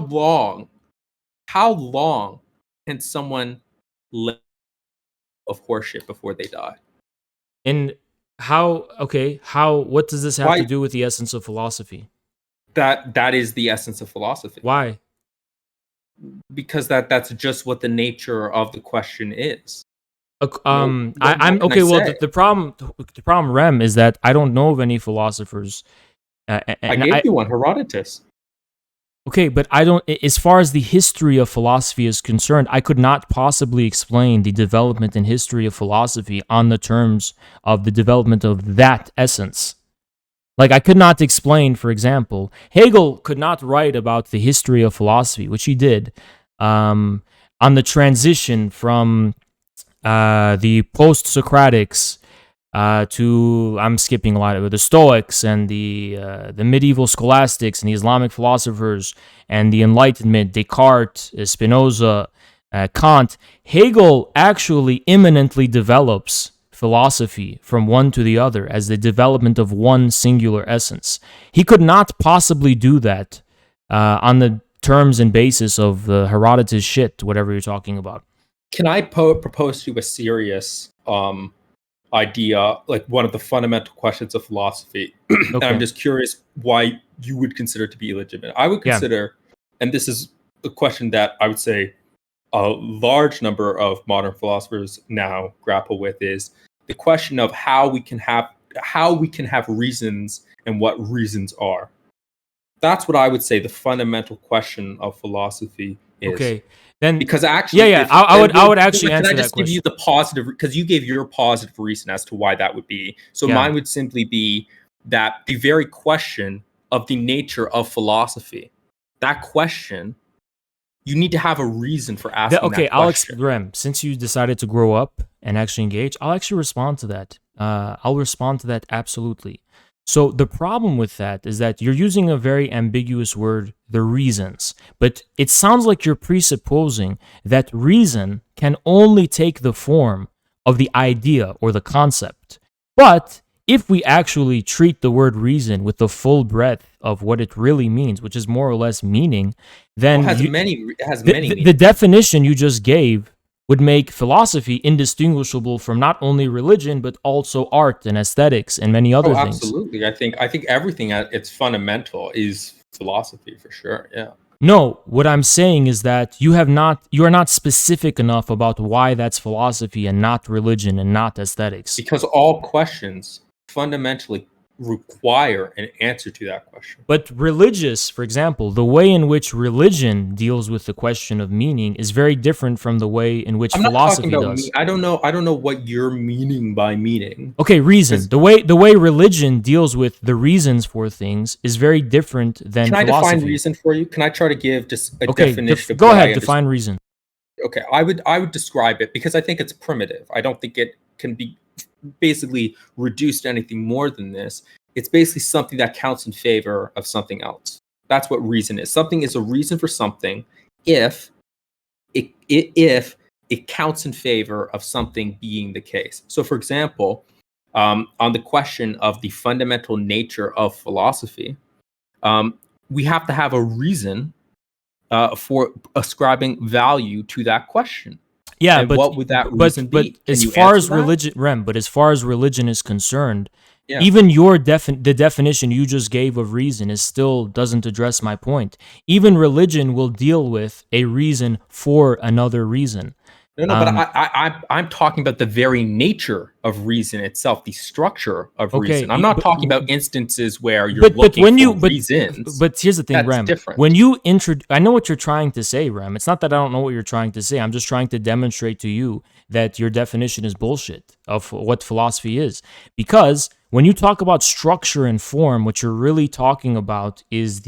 long can someone live of horseshit before they die? And how, okay, how, what does this have to Why? do with the essence of philosophy? That is the essence of philosophy. Why? Because that's just what the nature of the question is. What I'm can I okay. Well, say? the problem, Rem, is that I don't know of any philosophers, I and gave I you one, Herodotus. okay, but I don't. As far as the history of philosophy is concerned, I could not possibly explain the development and history of philosophy on the terms of the development of that essence. Like, I could not explain, for example, Hegel could not write about the history of philosophy, which he did, on the transition from the post-Socratics to, I'm skipping a lot of the Stoics and the medieval scholastics and the Islamic philosophers and the Enlightenment, Descartes, Spinoza, Kant. Hegel actually imminently develops philosophy from one to the other as the development of one singular essence. He could not possibly do that on the terms and basis of the Herodotus shit, whatever you're talking about. Can I propose to you a serious idea, like one of the fundamental questions of philosophy? And I'm Okay. just curious why you would consider it to be illegitimate. I would Yeah. consider, and this is a question that I would say a large number of modern philosophers now grapple with, is the question of how we can have reasons and what reasons are. That's what I would say the fundamental question of philosophy is. Okay. Then, Because yeah, actually, yeah. if I and would I would actually can I answer that just give you question. the positive, because you gave your positive reason as to why that would be. So Yeah. mine would simply be that the very question of the nature of philosophy, that question, you need to have a reason for asking Okay, that question. Rem, since you decided to grow up and actually engage, I'll actually respond to that. I'll respond to that absolutely. So the problem with that is that you're using a very ambiguous word, the reasons, but it sounds like you're presupposing that reason can only take the form of the idea or the concept. But if we actually treat the word reason with the full breadth of what it really means, which is more or less meaning, Well, then it has the, many the meanings. definition you just gave would make philosophy indistinguishable from not only religion but also art and aesthetics and many Oh, other things. absolutely. I think everything at its fundamental is philosophy for sure. Yeah. No, what I'm saying is that you are not specific enough about why that's philosophy and not religion and not aesthetics. Because all questions fundamentally require an answer to that question. But religious, for example, the way in which religion deals with the question of meaning is very different from the way in which I'm not talking philosophy about me. does. I don't know what you're meaning by meaning. Okay, reason. Because The way religion deals with the reasons for things is very different than can I define philosophy. reason for you? Can I try to give just a Okay, definition of go what ahead, I define understand? reason. Okay, I would describe it because I think it's primitive. I don't think it can be basically reduced to anything more than this. It's basically something that counts in favor of something else. That's what reason is. Something is a reason for something if if it counts in favor of something being the case. So, for example, on the question of the fundamental nature of philosophy, we have to have a reason for ascribing value to that question. Yeah, And what would that reason but be? Can as you far answer as that? religion, Rem, but as far as religion is concerned, Yeah. even the definition you just gave of reason is still doesn't address my point. Even religion will deal with a reason for another reason. No, no, but Um, I'm talking about the very nature of reason itself, the structure of reason. I'm okay, not talking about instances where you're but looking when for you reasons. but here's the thing, That's Rem. When different. you I know what you're trying to say, Rem. It's not that I don't know what you're trying to say. I'm just trying to demonstrate to you that your definition is bullshit of what philosophy is. Because when you talk about structure and form, what you're really talking about is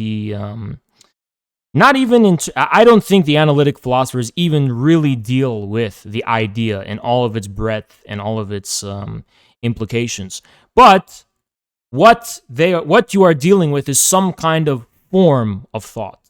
Not even into, I don't think the analytic philosophers even really deal with the idea and all of its breadth and all of its implications. But what you are dealing with is some kind of form of thought,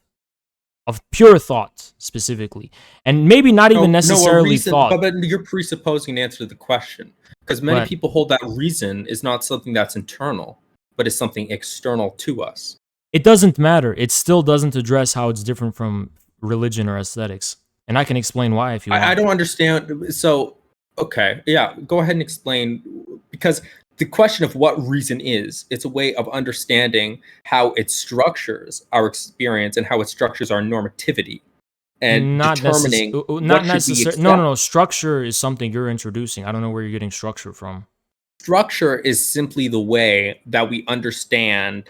of pure thought specifically, and maybe not even necessarily thought. But you're presupposing an answer to the question, because many But people hold that reason is not something that's internal, but is something external to us. it doesn't matter. It still doesn't address how it's different from religion or aesthetics, and I can explain why if you want. I don't understand. So, okay, yeah, go ahead and explain, because the question of what reason is, it's a way of understanding how it structures our experience and how it structures our normativity and Not determining not what should we necessary. accept. No. Structure is something you're introducing. I don't know where you're getting structure from. Structure is simply the way that we understand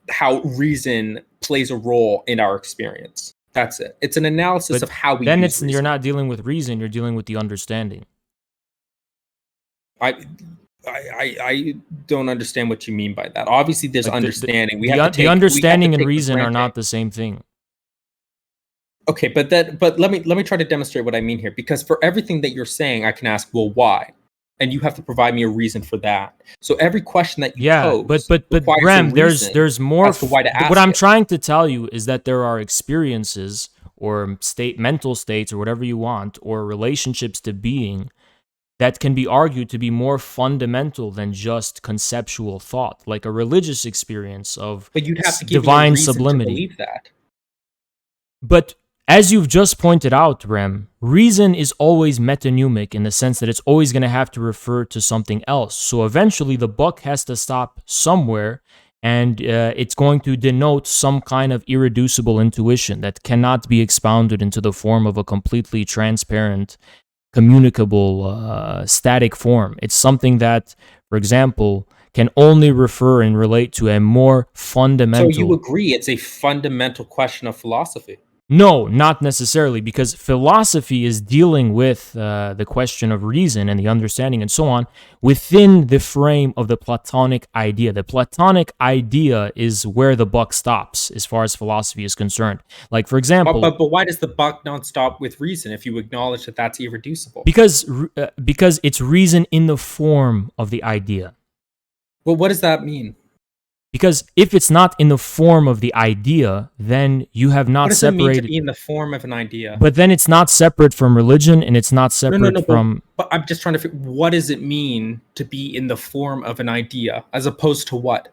how reason plays a role in our experience. That's it. It's an analysis of how we then use reason. You're not dealing with reason, you're dealing with the understanding. I don't understand what you mean by that. Obviously, there's understanding. The understanding and reason are not the same thing. Okay, but let me try to demonstrate what I mean here. Because for everything that you're saying, I can ask, well, why? And you have to provide me a reason for that. So every question that you pose, but Rem, there's more. What I'm trying to tell you is that there are experiences or mental states or whatever you want, or relationships to being, that can be argued to be more fundamental than just conceptual thought, like a religious experience of but you'd have to give divine me a reason sublimity. To believe that. But as you've just pointed out, Rem, reason is always metonymic in the sense that it's always going to have to refer to something else. So eventually the buck has to stop somewhere, and it's going to denote some kind of irreducible intuition that cannot be expounded into the form of a completely transparent, communicable, static form. It's something that, for example, can only refer and relate to a more fundamental... So you agree it's a fundamental question of philosophy? No, not necessarily, because philosophy is dealing with the question of reason and the understanding and so on within the frame of the Platonic idea. The Platonic idea is where the buck stops as far as philosophy is concerned. Like, for example... But why does the buck not stop with reason if you acknowledge that that's irreducible? Because it's reason in the form of the idea. Well, what does that mean? Because if it's not in the form of the idea, then you have not separated... What does it mean to be in the form of an idea? But then it's not separate from religion, and it's not separate from... But I'm just trying to figure, what does it mean to be in the form of an idea, as opposed to what?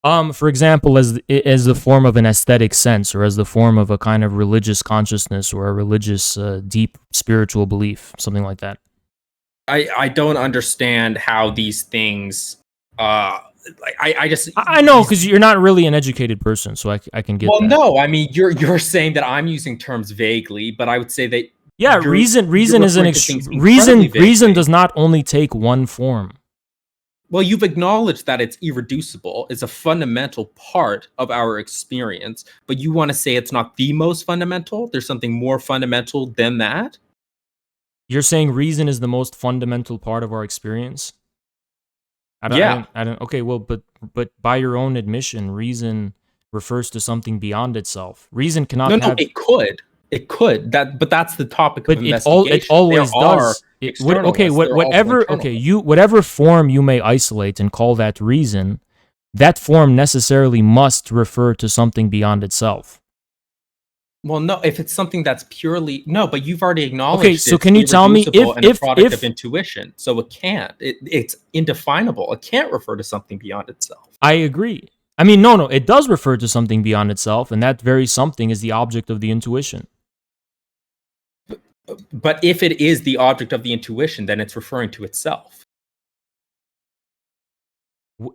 For example, as the form of an aesthetic sense, or as the form of a kind of religious consciousness, or a religious, deep spiritual belief, something like that. I don't understand how these things... I know, because you're not really an educated person, so I can get that. Well, no, I mean, you're saying that I'm using terms vaguely, but I would say that... Yeah, reason is reason does not only take one form. Well, you've acknowledged that it's irreducible. It's a fundamental part of our experience, but you want to say it's not the most fundamental? There's something more fundamental than that? You're saying reason is the most fundamental part of our experience? I don't. Okay, well, but by your own admission, reason refers to something beyond itself. Reason cannot have... No, it could. But that's the topic of investigation. It always does. Whatever form you may isolate and call that reason, that form necessarily must refer to something beyond itself. Well, no, if it's something that's purely... No, but you've already acknowledged... Okay, so can you tell me if product of intuition, so it can't. It's indefinable. It can't refer to something beyond itself. I agree. I mean, no, it does refer to something beyond itself, and that very something is the object of the intuition. But if it is the object of the intuition, then it's referring to itself.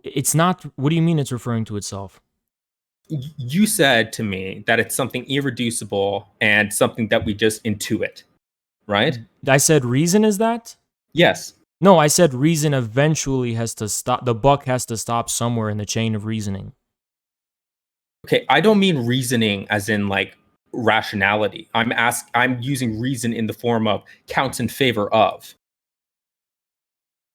It's not... What do you mean it's referring to itself? You said to me that it's something irreducible and something that we just intuit, right? I said reason is that? Yes. No, I said reason eventually has to stop. The buck has to stop somewhere in the chain of reasoning. Okay, I don't mean reasoning as in like rationality. I'm using reason in the form of counts in favor of.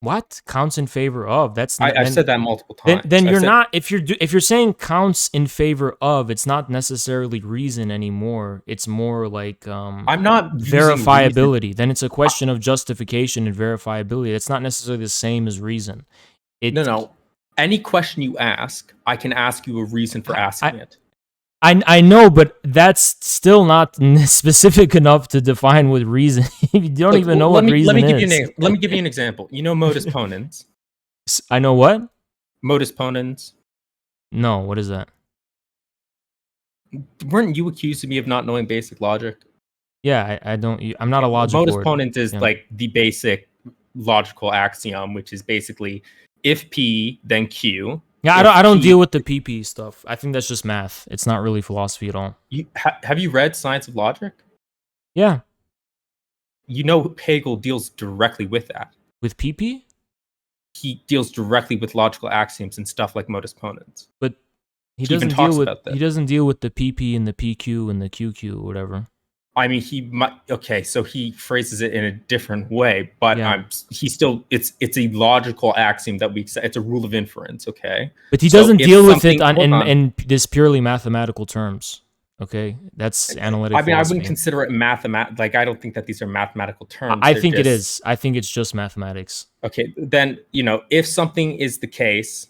What counts in favor of? That's not, I've said that multiple then times. you're not, if you're saying counts in favor of, it's not necessarily reason anymore. It's more like I'm not using reason. verifiability. Then it's a question of justification and verifiability. It's not necessarily the same as reason. No. Any question you ask, I can ask you a reason for asking it. I know, but that's still not specific enough to define what reason. You don't even know what reason is. Let me give you an example. You know modus ponens? I know what? Modus ponens? No, what is that? Weren't you accused of me of not knowing basic logic? Yeah, I don't. I'm not a logic Modus board. ponens is like the basic logical axiom, which is basically if P, then Q. Yeah, I don't deal with the PP stuff. I think that's just math. It's not really philosophy at all. Have you read Science of Logic? Yeah. You know Hegel deals directly with that. With PP? He deals directly with logical axioms and stuff like modus ponens. But he doesn't deal with the PP and the PQ and the QQ or whatever. I mean, he might. Okay, so he phrases it in a different way, but he still. It's a logical axiom that it's a rule of inference. Okay, but he doesn't deal with it in this purely mathematical terms. Okay, that's analytic. I mean, philosophy. I wouldn't consider it mathematical. Like, I don't think that these are mathematical terms. I think it is. I think it's just mathematics. Okay, then if something is the case,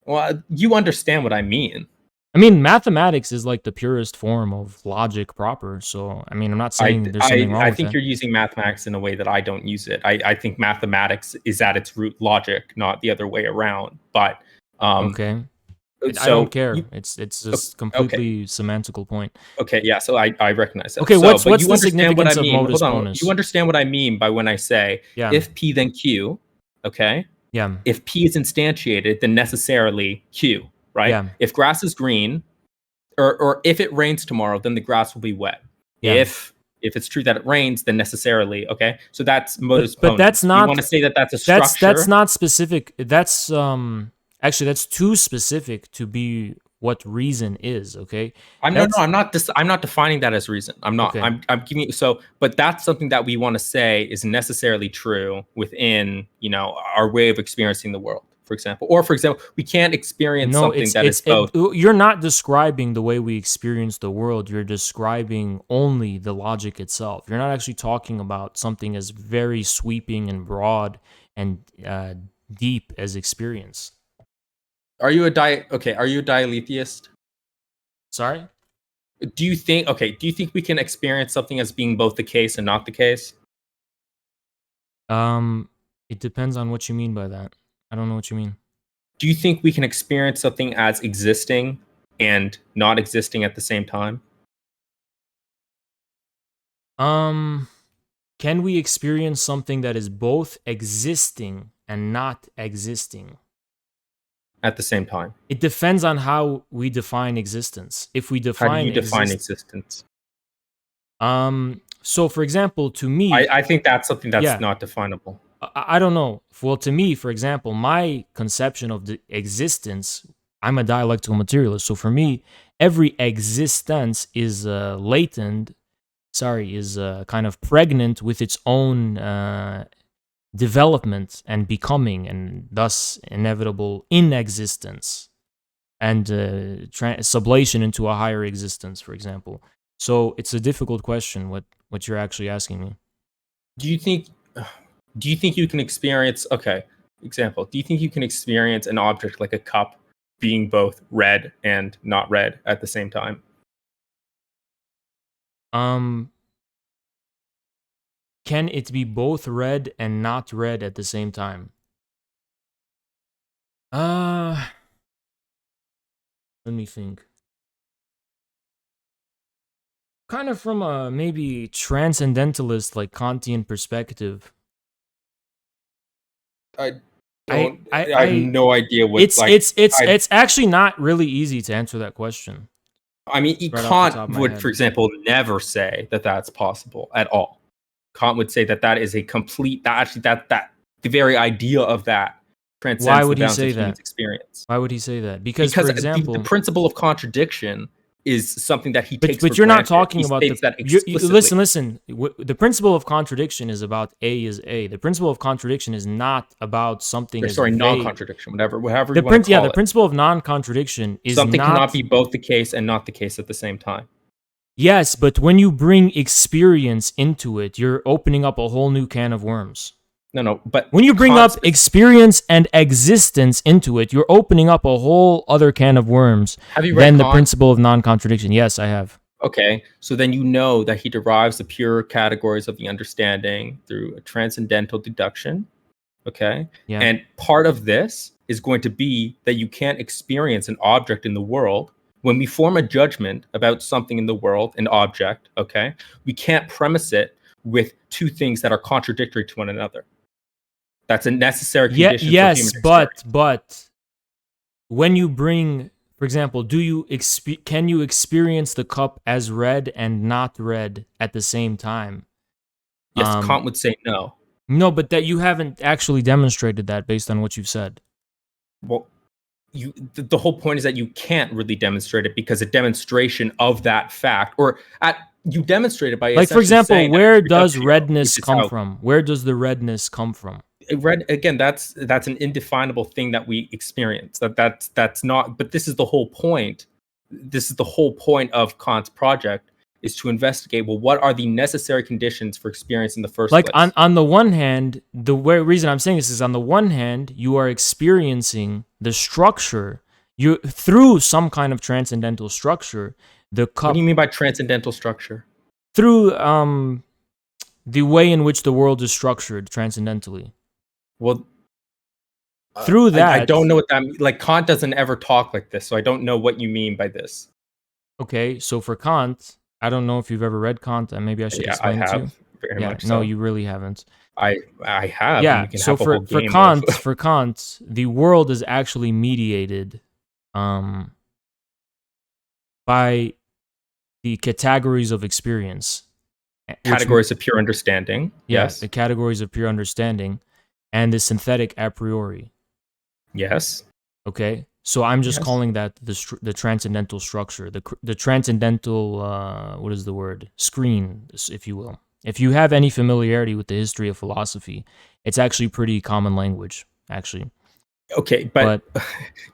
well, you understand what I mean. I mean, mathematics is like the purest form of logic proper. So, I mean, I'm not saying there's something wrong with it. I think you're using mathematics in a way that I don't use it. I think mathematics is at its root logic, not the other way around. But okay, so I don't care. It's just completely semantical point. Okay, yeah. So I recognize that. Okay, what's the significance of modus ponens? You understand what I mean by when I say if P then Q. Okay. Yeah. If P is instantiated, then necessarily Q. Right? Yeah. If grass is green, or if it rains tomorrow, then the grass will be wet. Yeah. If it's true that it rains, then necessarily, okay. So that's modus ponens. But that's not. You want to say that that's a structure? That's not specific. That's actually that's too specific to be what reason is. Okay. I'm not defining that as reason. I'm not. Okay. I'm giving you but that's something that we want to say is necessarily true within our way of experiencing the world. For example, we can't experience something that is both. You're not describing the way we experience the world. You're describing only the logic itself. You're not actually talking about something as very sweeping and broad and deep as experience. Are you a dialetheist? Sorry? Do you think we can experience something as being both the case and not the case? It depends on what you mean by that. I don't know what you mean. Do you think we can experience something as existing and not existing at the same time? Can we experience something that is both existing and not existing at the same time? It depends on how we define existence. If we define, how do you define existence? So for example, to me, I think that's something that's not definable. I don't know. Well, to me, for example, my conception of the existence, I'm a dialectical materialist. So for me, every existence is kind of pregnant with its own development and becoming, and thus inevitable inexistence and sublation into a higher existence, for example. So it's a difficult question, what you're actually asking me. Do you think you can experience, example, do you think you can experience an object like a cup being both red and not red at the same time? Can it be both red and not red at the same time? Let me think. Kind of from a maybe transcendentalist, like Kantian perspective. I have no idea what it's actually not really easy to answer that question. I mean, Kant would, for example, never say that that's possible at all. Kant would say that is a complete, that the very idea of that transcends the bounds of human experience. Why would he say that? Because for example, the principle of contradiction is something that he takes But for you're not granted. talking He about states that you, explicitly. listen. The principle of contradiction is about A is A. The principle of contradiction is not about something Or, as sorry, vague. non-contradiction, however you want to Yeah, call the it. principle of non-contradiction is Something cannot not. be both the case and not the case at the same time. Yes, but when you bring experience into it, you're opening up a whole new can of worms. No, but when you bring up experience and existence into it, you're opening up a whole other can of worms than the principle of non-contradiction. Yes, I have. Okay, so then you know that he derives the pure categories of the understanding through a transcendental deduction. Okay, yeah. And part of this is going to be that you can't experience an object in the world. When we form a judgment about something in the world, an object, okay, we can't premise it with two things that are contradictory to one another. That's a necessary condition for human experience. But when you bring, for example, can you experience the cup as red and not red at the same time? Yes, Kant would say no. No, but that you haven't actually demonstrated that based on what you've said. Well, the whole point is that you can't really demonstrate it because a demonstration of that fact, you demonstrate it by, like, for example, where does redness come from? Where does the redness come from? Red, again, that's an indefinable thing that we experience. That's not. But this is the whole point. This is the whole point of Kant's project, is to investigate, well, what are the necessary conditions for experience in the first place? Like, on the one hand, the reason I'm saying this is, on the one hand, you are experiencing the structure through some kind of transcendental structure. The cup. What do you mean by transcendental structure? Through the way in which the world is structured transcendentally. Well, through that, I don't know what that means. Like, Kant doesn't ever talk like this, so I don't know what you mean by this. Okay, so for Kant, I don't know if you've ever read Kant, and maybe I should explain it to you. Very much no, you really haven't. I have. Yeah, so for Kant, the world is actually mediated by the categories of experience. Categories of pure understanding. Yes. The categories of pure understanding and the synthetic a priori. Yes. Okay, so I'm just calling that the transcendental structure, the transcendental, what is the word? Screen, if you will. If you have any familiarity with the history of philosophy, it's actually pretty common language, actually. Okay, but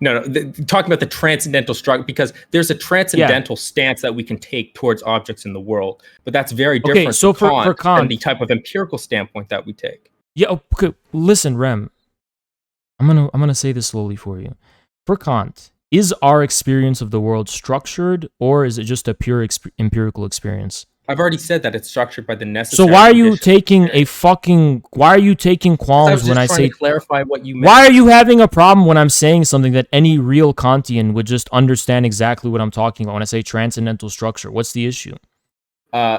no, talking about the transcendental structure, because there's a transcendental stance that we can take towards objects in the world, but that's very different for Kant than the type of empirical standpoint that we take. Yeah, okay. Listen, Rem, I'm gonna say this slowly for you. For Kant, is our experience of the world structured, or is it just a pure empirical experience? I've already said that it's structured by the necessary. So why are you taking qualms when I say to clarify what you meant? Why are you having a problem when I'm saying something that any real Kantian would just understand exactly what I'm talking about when I say transcendental structure? What's the issue?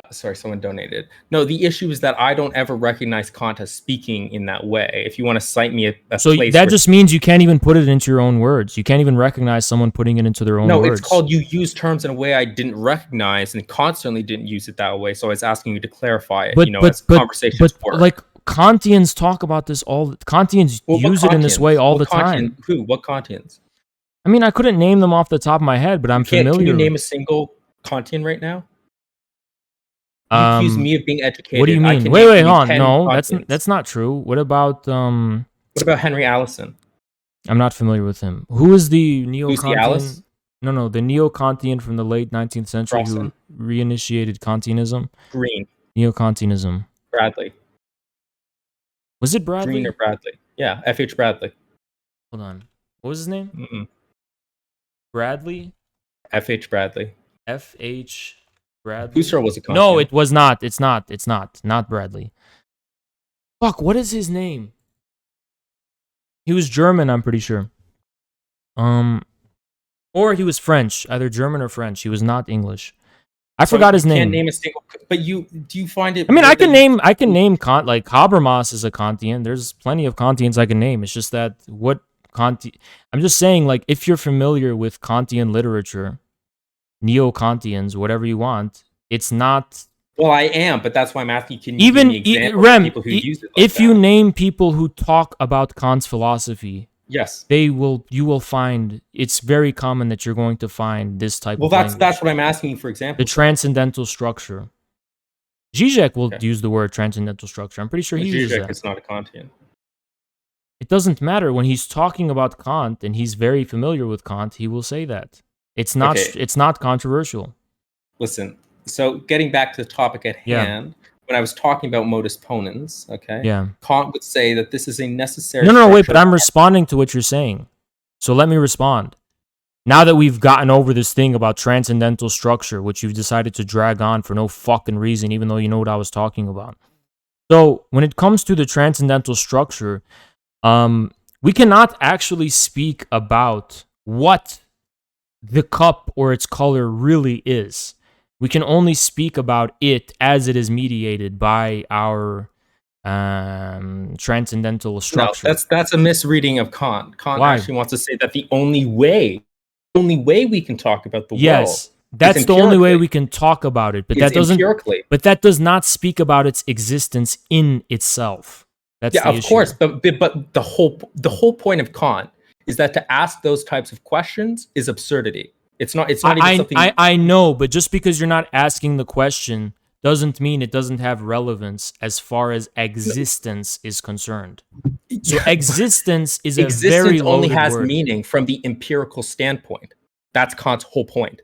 Sorry, someone donated. No, the issue is that I don't ever recognize Kant as speaking in that way. If you want to cite me a place, that just means you can't even put it into your own words. You can't even recognize someone putting it into their own words. No, it's called you use terms in a way I didn't recognize, and Kant certainly didn't use it that way. So I was asking you to clarify it. As conversations work. Like, Kantians talk about this Kantians use it in this way all the time. Who? What Kantians? I mean, I couldn't name them off the top of my head, but I'm familiar. Can you name a single Kantian right now? You accuse me of being educated. What do you mean? Wait, hold on. No, that's not true. What about Henry Allison? I'm not familiar with him. Who is the neo-Kantian? No, the neo-Kantian from the late 19th century who reinitiated Kantianism. Green. Neo-Kantianism. Bradley. Was it Bradley? Green or Bradley? Yeah, F.H. Bradley. Hold on. What was his name? Bradley? F.H. Bradley. F.H. Bradley? Husserl was a Kantian. No, it was not. It's not Bradley. Fuck, what is his name? He was German, I'm pretty sure. Or he was French, either German or French. He was not English. I forgot his name. Can't name a single, but do you find it? I mean, I can name Kant, like Habermas is a Kantian. There's plenty of Kantians I can name. It's just that I'm just saying, like, if you're familiar with Kantian literature, neo-Kantians, whatever you want, it's not. Well, I am, but that's why I'm asking. Can you give me examples of people who use it? If you name people who talk about Kant's philosophy Yes. you will find, it's very common that you're going to find this type Well, of language. that's what I'm asking you for example. The transcendental structure. Zizek will Okay. use the word transcendental structure. I'm pretty sure he uses that. It's not a Kantian. It doesn't matter when he's talking about Kant and he's very familiar with Kant. He will say that it's not. Okay. It's not controversial. Listen. So getting back to the topic at hand, when I was talking about modus ponens, okay, Kant would say that this is a necessary. No, wait, but I'm responding to what you're saying. So let me respond. Now that we've gotten over this thing about transcendental structure, which you've decided to drag on for no fucking reason, even though you know what I was talking about. So when it comes to the transcendental structure, we cannot actually speak about what the cup or its color really is. We can only speak about it as it is mediated by our transcendental structure. No, that's a misreading of Kant. Kant actually wants to say that the only way we can talk about the world. That's the only way we can talk about it, but that doesn't. But that does not speak about its existence in itself. That's the issue. Course, but the whole point of Kant is that to ask those types of questions is absurdity. It's not even something. I know, but just because you're not asking the question doesn't mean it doesn't have relevance as far as existence is concerned. So existence is a very loaded only has word. Meaning from the empirical standpoint. That's Kant's whole point.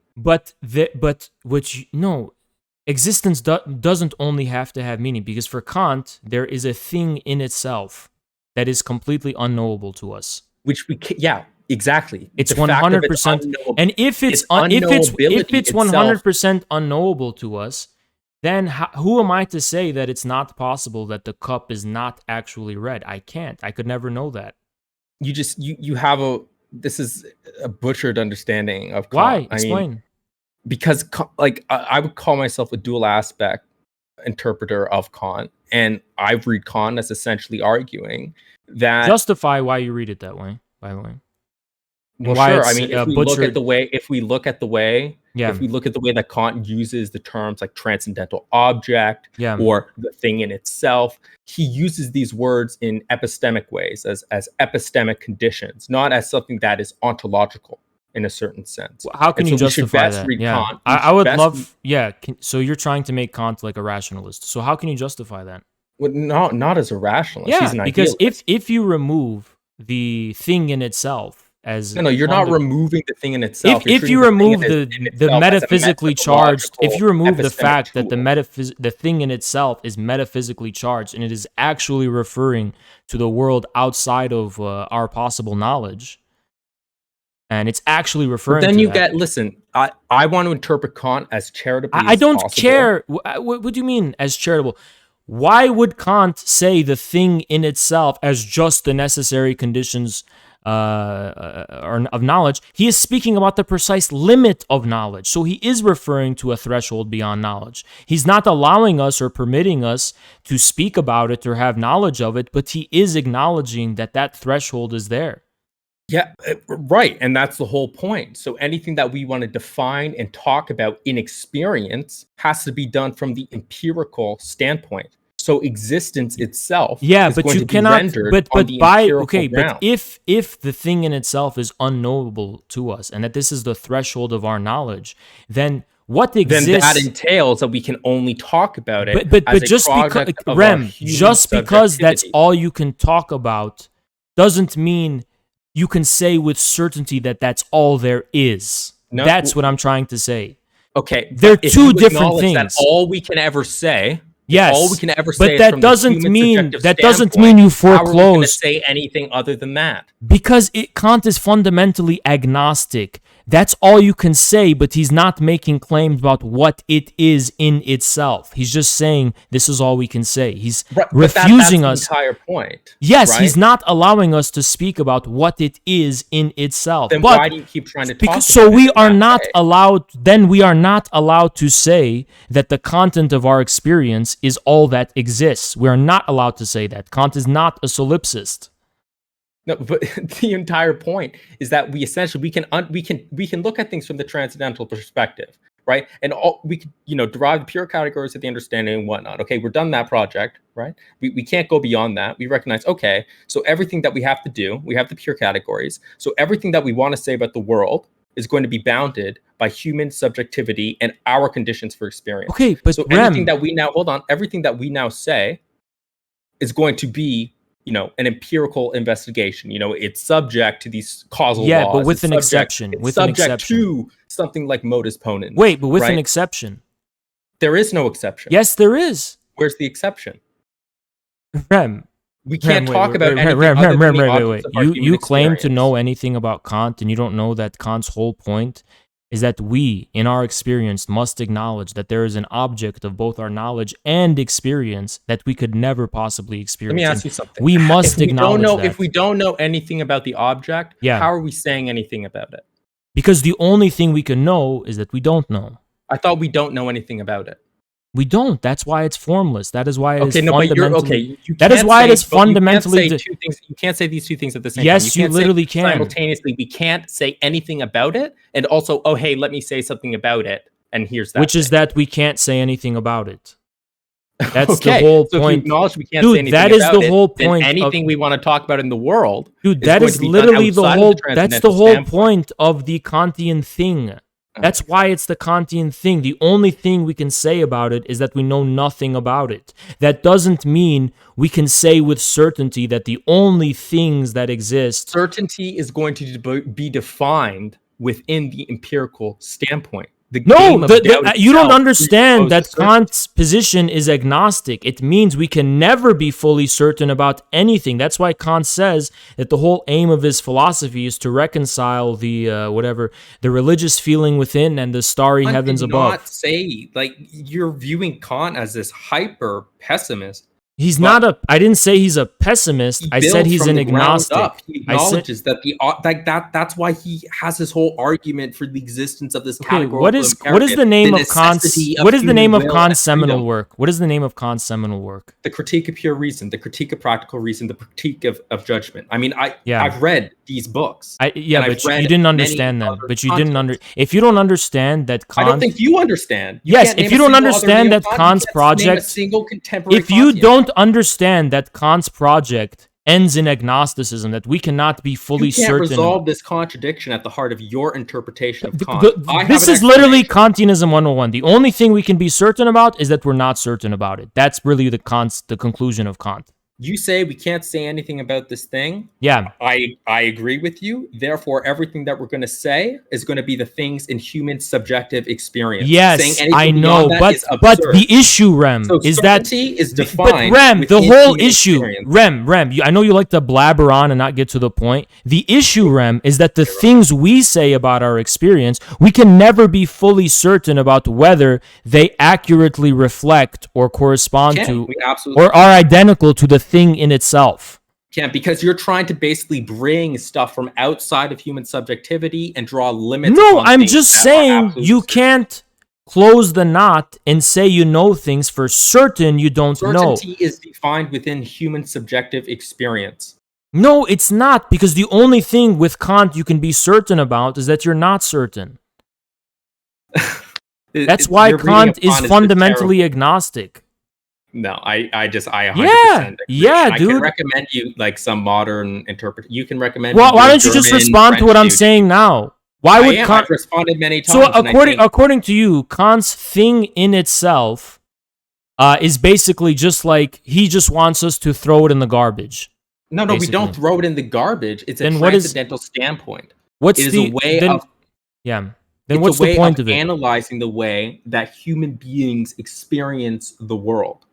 Existence doesn't only have to have meaning, because for Kant there is a thing in itself that is completely unknowable to us. Which exactly. It's 100%. And if it's 100% unknowable to us, then who am I to say that it's not possible that the cup is not actually red? I can't. I could never know that. You have this is a butchered understanding of Kant. Why? Explain. Because I would call myself a dual aspect interpreter of Kant, and I read Kant as essentially arguing that. Justify why you read it that way, by the way. Well, sure. I mean, if we look at the way that Kant uses the terms like transcendental object or the thing in itself, he uses these words in epistemic ways as epistemic conditions, not as something that is ontological in a certain sense. Well, how can you justify that? Kant. I would love. So you're trying to make Kant like a rationalist. So how can you justify that? Well, not as a rationalist. Yeah, he's an because idealist. if you remove the thing in itself. You're not removing the thing in itself. If you remove the metaphysically charged, if you remove the fact that the thing in itself is metaphysically charged and it is actually referring to the world outside of our possible knowledge, and it's actually referring. Then to you that. Listen. I want to interpret Kant as charitably. I don't possible. care. What do you mean as charitable? Why would Kant say the thing in itself as just the necessary conditions of knowledge? He is speaking about the precise limit of knowledge. So he is referring to a threshold beyond knowledge. He's not allowing us or permitting us to speak about it or have knowledge of it, but he is acknowledging that threshold is there. Yeah, right. And that's the whole point. So anything that we want to define and talk about in experience has to be done from the empirical standpoint. So existence itself is but going you to be cannot rendered on the empirical ground. But if the thing in itself is unknowable to us and that this is the threshold of our knowledge, then what exists? Then that entails that we can only talk about it. But just because that's all you can talk about doesn't mean you can say with certainty that that's all there is. No, that's what I'm trying to say. Okay, they're two different things. That's all we can ever say. Yes, all we can ever say. But that doesn't mean you foreclose. How are we going to say anything other than that? Because Kant is fundamentally agnostic. That's all you can say, but he's not making claims about what it is in itself. He's just saying this is all we can say. He's refusing us. That's the entire point. Yes, right? He's not allowing us to speak about what it is in itself. Then why do you keep trying to talk about it? So we are not allowed. Then we are not allowed to say that the content of our experience is all that exists. We are not allowed to say that. Kant is not a solipsist. No, but the entire point is that we essentially we can look at things from the transcendental perspective. right? And all we could, derive the pure categories of the understanding and whatnot. Okay, we're done that project, right? We can't go beyond that. We recognize, okay, so everything that we have to do, we have the pure categories. So everything that we want to say about the world is going to be bounded by human subjectivity and our conditions for experience. Okay, but so everything that we now everything that we now say is going to be, an empirical investigation. It's subject to these causal laws. Yeah, but with an exception. It's subject to something like modus ponens. Wait, but with right? an exception. There is no exception. Yes, there is. Where's the exception? Rem. We can't talk about anything other than the objects of our human You claim to experience. know anything about Kant, and you don't know that Kant's whole point is that we, in our experience, must acknowledge that there is an object of both our knowledge and experience that we could never possibly experience. Let me ask you something. We must acknowledge that. If we don't know anything about the object, how are we saying anything about it? Because the only thing we can know is that we don't know. I thought we don't know anything about it. We don't. That's why it's formless. That is why it is fundamentally. That is why it is fundamentally. You can't say these two things at the same time. Yes, you literally can. Simultaneously, we can't say anything about it, and also, oh hey, let me say something about it, and here's that. Which is that we can't say anything about it. That's the whole point. So if we acknowledge we can't say anything about it, that is the whole point. Anything we want to talk about in the world, dude, that is literally the whole. That's the whole point of the Kantian thing. That's why it's the Kantian thing. The only thing we can say about it is that we know nothing about it. That doesn't mean we can say with certainty that the only things that exist... Certainty is going to be defined within the empirical standpoint. You don't understand that Kant's position is agnostic. It means we can never be fully certain about anything. That's why Kant says that the whole aim of his philosophy is to reconcile the the religious feeling within and the starry heavens above. Not say you're viewing Kant as this hyper pessimist. He's not a. I didn't say he's a pessimist. I said he's an agnostic. He acknowledges that that's why he has this whole argument for the existence of this category. What is the name of Kant's? What is the name of Kant's seminal work? What is the name of Kant's seminal work? The Critique of Pure Reason, the Critique of Practical Reason, the Critique of Judgment. I mean, I've read these books. But you didn't understand them. But you didn't If you don't understand that Kant, I don't think you understand. Yes, if you don't understand that Kant's project, if you don't understand that Kant's project ends in agnosticism, that we cannot be fully certain. You can't resolve this contradiction at the heart of your interpretation of Kant. This is literally Kantianism 101. The only thing we can be certain about is that we're not certain about it. That's really the conclusion of Kant. You say we can't say anything about this thing. Yeah. I agree with you. Therefore, everything that we're going to say is going to be the things in human subjective experience. Yes, I know, but the issue, Rem, is that is defined. But Rem, the whole issue, Rem, I know you like to blabber on and not get to the point. The issue, Rem, is that the things we say about our experience, we can never be fully certain about whether they accurately reflect or correspond to or are identical to the thing in itself. Can't, because you're trying to basically bring stuff from outside of human subjectivity and draw limits. No, I'm just saying you can't close the knot and say you know things for certain you don't know. Certainty is defined within human subjective experience. No, it's not, because the only thing with Kant you can be certain about is that you're not certain. That's why Kant is fundamentally agnostic. No, I 100% agree. Yeah, dude. I can recommend you some modern interpret. You can recommend. Well, why don't you just respond to what I'm saying now? Why would Kant? I've responded many times. So according to you, Kant's thing in itself is basically just like he just wants us to throw it in the garbage. No, we don't throw it in the garbage. It's a transcendental standpoint. It's a way of the point of it? Analyzing the way that human beings experience the world.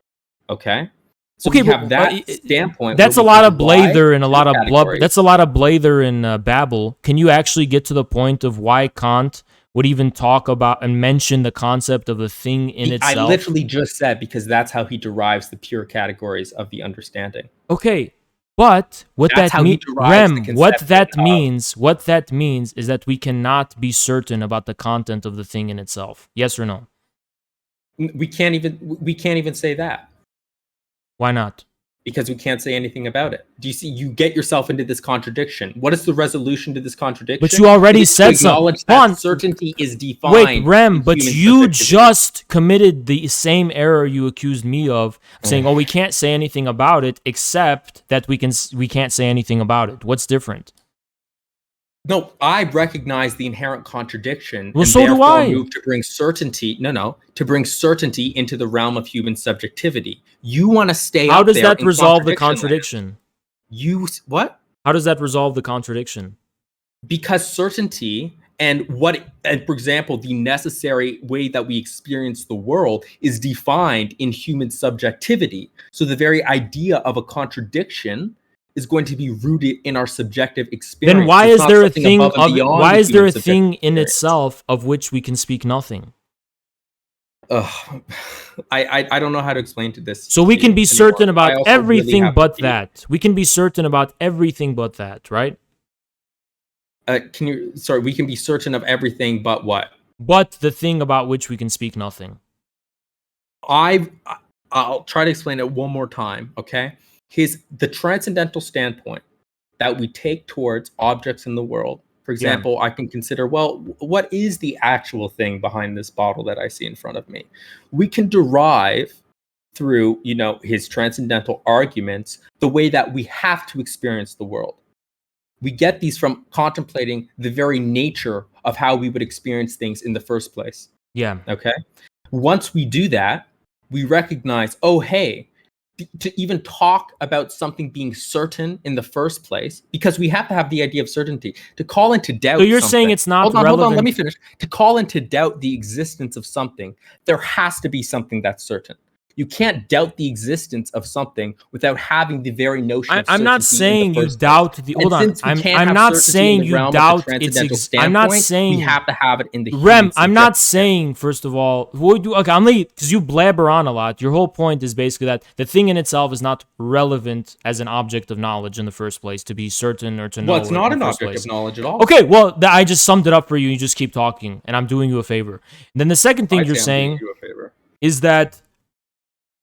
Okay. So we have that standpoint. That's a lot of blather and a lot of blubber. That's a lot of blather and babble. Can you actually get to the point of why Kant would even talk about and mention the concept of a thing in itself? I literally just said because that's how he derives the pure categories of the understanding. Okay, but what that means, Rem, what that means is that we cannot be certain about the content of the thing in itself. Yes or no? We can't even say that. Why not? because we can't say anything about it. Do you see? You get yourself into this contradiction. What is the resolution to this contradiction? But you already said something. Acknowledge that certainty is defined. Wait, Rem, but you just committed the same error you accused me of saying, "Oh, we can't say anything about it, except that we can't say anything about it." What's different? No, I recognize the inherent contradiction. Well, and so do I. Move to bring certainty. To bring certainty into the realm of human subjectivity. You want to stay. How does that resolve the contradiction? What? How does that resolve the contradiction? Because certainty and for example, the necessary way that we experience the world is defined in human subjectivity. So the very idea of a contradiction is going to be rooted in our subjective experience. Then why is there a thing why is there a thing in itself of which we can speak nothing? I don't know how to explain to this. So we can be certain about everything but that. We can be certain about everything but that, right? We can be certain of everything but what? But the thing about which we can speak nothing. I'll try to explain it one more time, okay? The transcendental standpoint that we take towards objects in the world. For example, I can consider, well, what is the actual thing behind this bottle that I see in front of me? We can derive through, his transcendental arguments, the way that we have to experience the world. We get these from contemplating the very nature of how we would experience things in the first place. Yeah. Okay. Once we do that, we recognize, oh, hey, to even talk about something being certain in the first place, because we have to have the idea of certainty. To call into doubt. So you're saying it's not relevant. Hold on, let me finish. To call into doubt the existence of something, there has to be something that's certain. You can't doubt the existence of something without having the very notion of certainty. I'm not saying you doubt the. Hold on. I'm not saying you doubt its. I'm not saying we have to have it in the. Rem, I'm not saying, first of all, because you blabber on a lot. Your whole point is basically that the thing in itself is not relevant as an object of knowledge in the first place, to be certain or to know. Well, it's not an object of knowledge at all. Okay, well, I just summed it up for you. You just keep talking, and I'm doing you a favor. And then the second thing you're saying is that.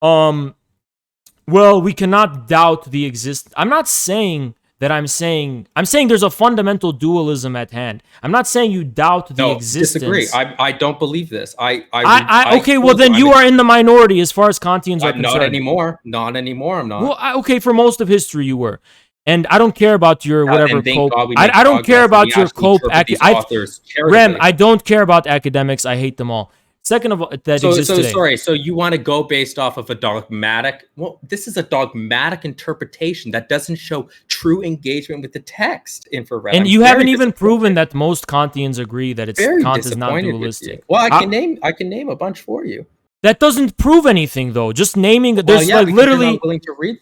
Well, we cannot doubt the existence. I'm not saying that I'm saying there's a fundamental dualism at hand. I'm not saying you doubt the existence. Disagree. I don't believe this. Okay, well then you are in the minority as far as Kantians are concerned. Not anymore. Not anymore. I'm not. Well, okay, for most of history you were. And I don't care about your whatever cope. I don't care about your cope. Rem, I don't care about academics. I hate them all. Second of all, today. So you want to go based off of a dogmatic? Well, this is a dogmatic interpretation that doesn't show true engagement with the text. Infrared. And you haven't even proven that most Kantians agree that Kant is not dualistic. Well, I can name a bunch for you. That doesn't prove anything, though. Just naming literally,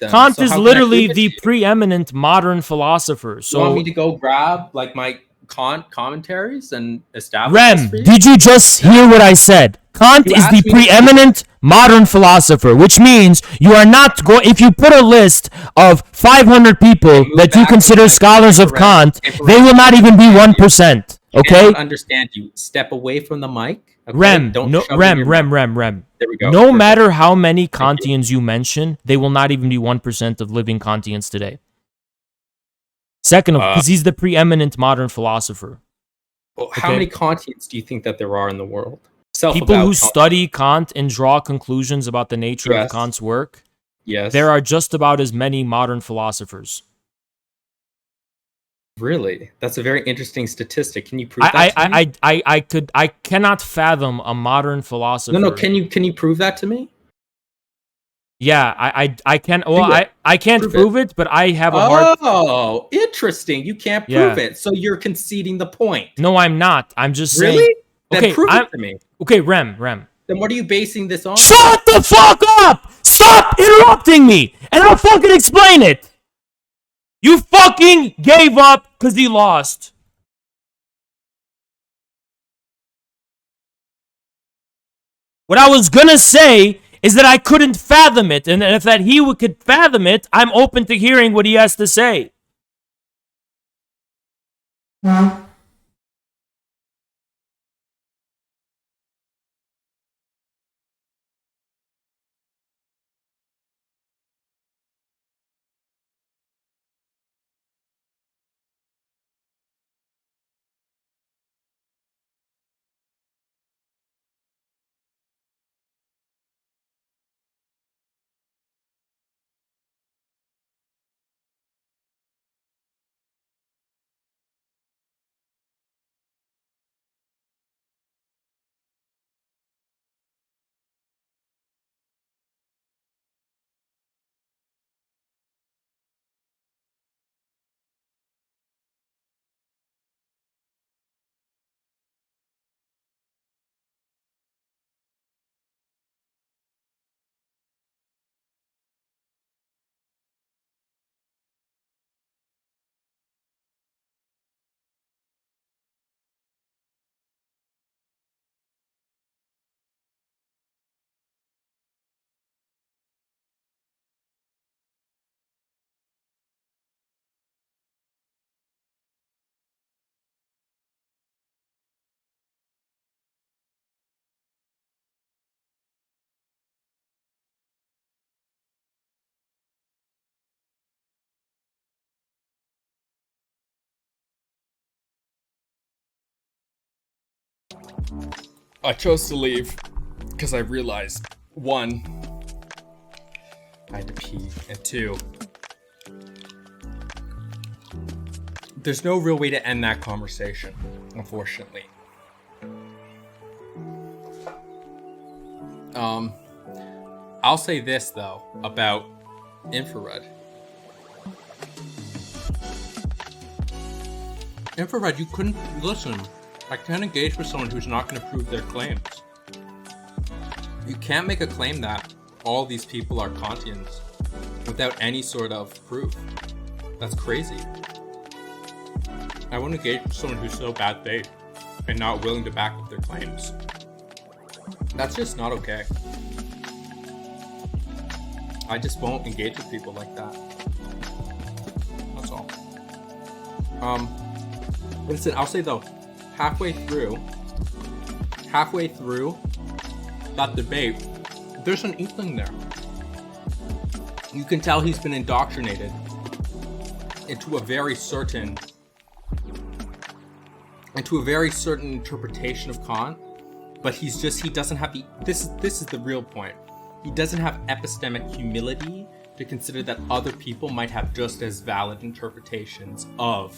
Kant is literally the preeminent modern philosopher. So you want me to go grab my Kant commentaries and establish Rem, did you just hear what I said? Kant is the preeminent modern philosopher, which means you are not going. If you put a list of 500 people that you consider scholars of Kant, they will not even be 1%. Okay? I don't understand you. Step away from the mic. Okay? Rem. There we go. No matter how many Kantians you mention, they will not even be 1% of living Kantians today. Second of all, because he's the preeminent modern philosopher. Well, how many Kantians do you think that there are in the world? People who study Kant and draw conclusions about the nature of Kant's work. Yes. There are just about as many modern philosophers. Really? That's a very interesting statistic. Can you prove that to me? I cannot fathom a modern philosopher. No, can you prove that to me? Yeah, I can. Well, I can't prove it, but I have a hard. Oh, interesting. You can't prove it, so you're conceding the point. No, I'm not. I'm just saying. Really? Then prove it to me. Okay, Rem. Then what are you basing this on? Shut the fuck up! Stop interrupting me, and I'll fucking explain it. You fucking gave up because he lost. What I was gonna say is that I couldn't fathom it, and if that he could fathom it, I'm open to hearing what he has to say. I chose to leave because I realized, one, I had to pee, and two, there's no real way to end that conversation, unfortunately. I'll say this though about infrared. Infrared, you couldn't listen. I can't engage with someone who's not going to prove their claims. You can't make a claim that all these people are Kantians without any sort of proof. That's crazy. I won't engage with someone who's so bad faith and not willing to back up their claims. That's just not okay. I just won't engage with people like that. That's all. Listen, I'll say though, halfway through that debate, there's an inkling there. You can tell he's been indoctrinated into a very certain interpretation of Kant, but he doesn't have this is the real point. He doesn't have epistemic humility to consider that other people might have just as valid interpretations of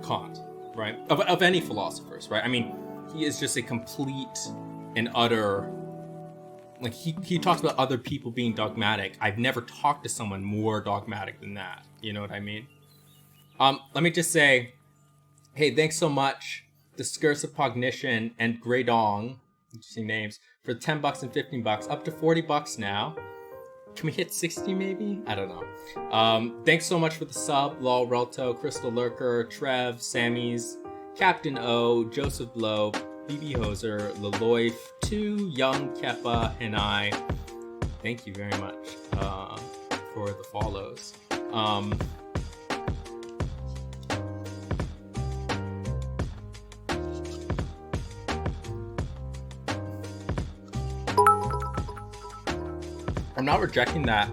Kant, right? Of any philosophers, right? I mean, he is just a complete and utter, like he talks about other people being dogmatic. I've never talked to someone more dogmatic than that. You know what I mean? Let me just say, hey, thanks so much, Discursive Cognition and Grey Dong, interesting names, for $10 and $15, up to $40 now. Can we hit 60 maybe? I don't know. Thanks so much for the sub, Lol Relto, Crystal Lurker, Trev, Sammy's, Captain O, Joseph Loeb, BB Hoser, Leloif, 2, Young Keppa, and I. Thank you very much for the follows. I'm not rejecting that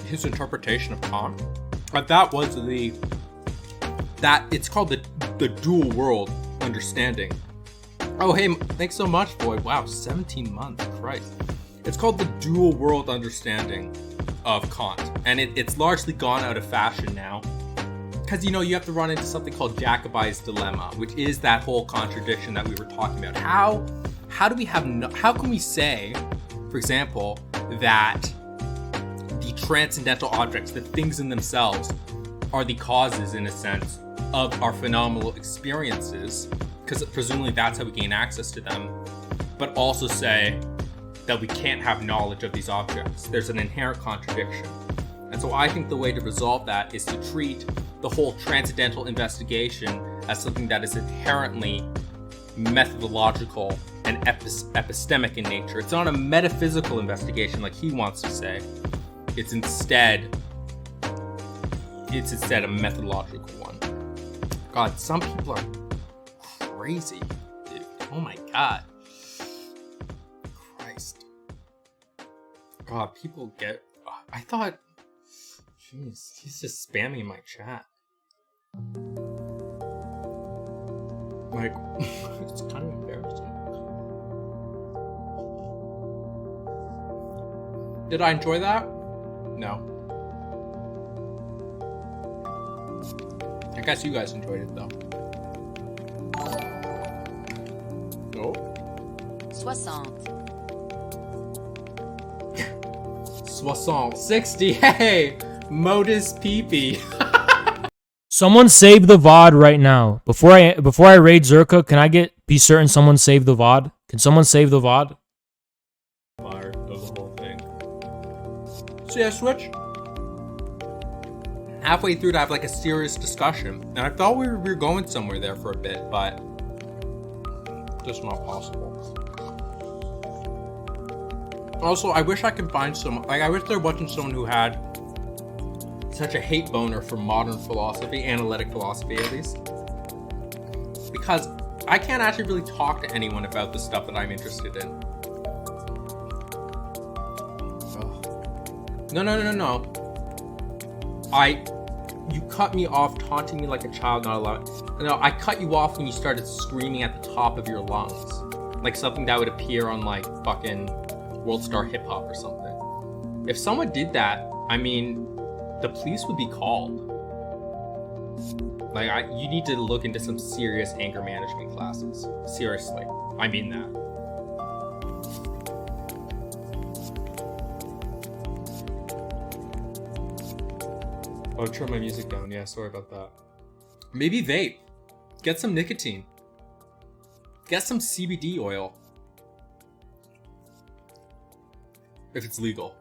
his interpretation of Kant, but that was it's called the dual world understanding. Oh hey, thanks so much, boy. Wow, 17 months, Christ. It's called the dual world understanding of Kant, and it's largely gone out of fashion now, because you have to run into something called Jacobi's dilemma, which is that whole contradiction that we were talking about. How can we say, for example, that the transcendental objects, the things in themselves, are the causes, in a sense, of our phenomenal experiences, because presumably that's how we gain access to them, but also say that we can't have knowledge of these objects? There's an inherent contradiction. And so I think the way to resolve that is to treat the whole transcendental investigation as something that is inherently methodological and epistemic in nature. It's not a metaphysical investigation like he wants to say. It's instead a methodological one. God, some people are crazy, dude. Oh my God. Christ. God, people get... I thought... Jeez, he's just spamming my chat. Like, it's kind of embarrassing. Did I enjoy that? No. I guess you guys enjoyed it though. Oh. 60. Hey! Modus Peepee. Someone save the VOD right now. Before I raid Zerka, can I be certain someone save the VOD? Can someone save the VOD? Fire of the whole thing. So yeah, Switch. Halfway through to have like a serious discussion. And I thought we were going somewhere there for a bit, but just not possible. Also, I wish I could find I wish there wasn't someone who had such a hate boner for modern philosophy, analytic philosophy at least. Because I can't actually really talk to anyone about the stuff that I'm interested in. Oh. No. You cut me off, taunting me like a child, not allowed. No, I cut you off when you started screaming at the top of your lungs, like something that would appear on like fucking World Star Hip Hop or something. If someone did that, I mean, the police would be called. Like, you need to look into some serious anger management classes. Seriously, I mean that. Oh, turn my music down. Yeah, sorry about that. Maybe vape. Get some nicotine. Get some CBD oil. If it's legal.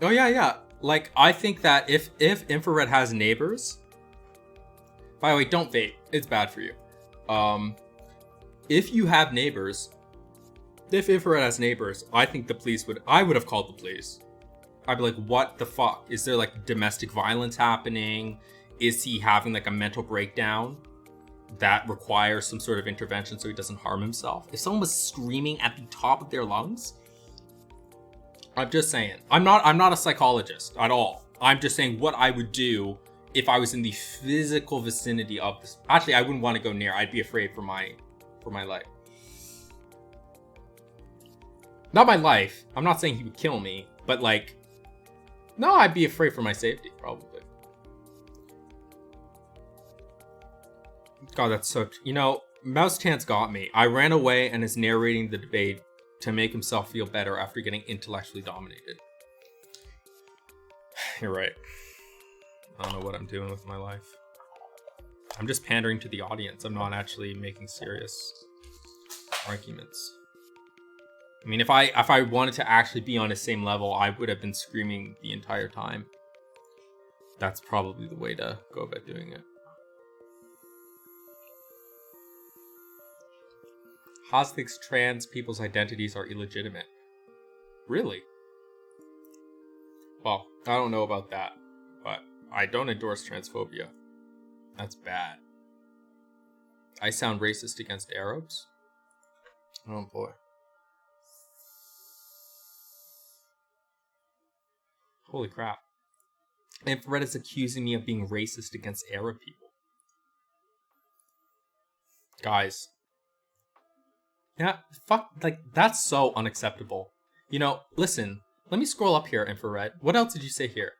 Oh yeah. Like, I think that if Infrared has neighbors. By the way, don't vape. It's bad for you. If you have neighbors, if Infrared has neighbors, I think I would have called the police. I'd be like, what the fuck? Is there like domestic violence happening? Is he having like a mental breakdown that requires some sort of intervention so he doesn't harm himself? If someone was screaming at the top of their lungs, I'm just saying. I'm not a psychologist at all. I'm just saying what I would do if I was in the physical vicinity of this. Actually, I wouldn't want to go near. I'd be afraid for my life. Not my life. I'm not saying he would kill me, but like, no, I'd be afraid for my safety, probably. God, that's so... Mouse Tant's got me. I ran away and is narrating the debate to make himself feel better after getting intellectually dominated. You're right. I don't know what I'm doing with my life. I'm just pandering to the audience. I'm not actually making serious arguments. I mean, if I wanted to actually be on the same level, I would have been screaming the entire time. That's probably the way to go about doing it. Haas thinks trans people's identities are illegitimate. Really? Well, I don't know about that, but I don't endorse transphobia. That's bad. I sound racist against Arabs? Oh boy. Holy crap. Infrared is accusing me of being racist against Arab people. Guys. Yeah, fuck, like, that's so unacceptable. Listen, let me scroll up here, Infrared. What else did you say here?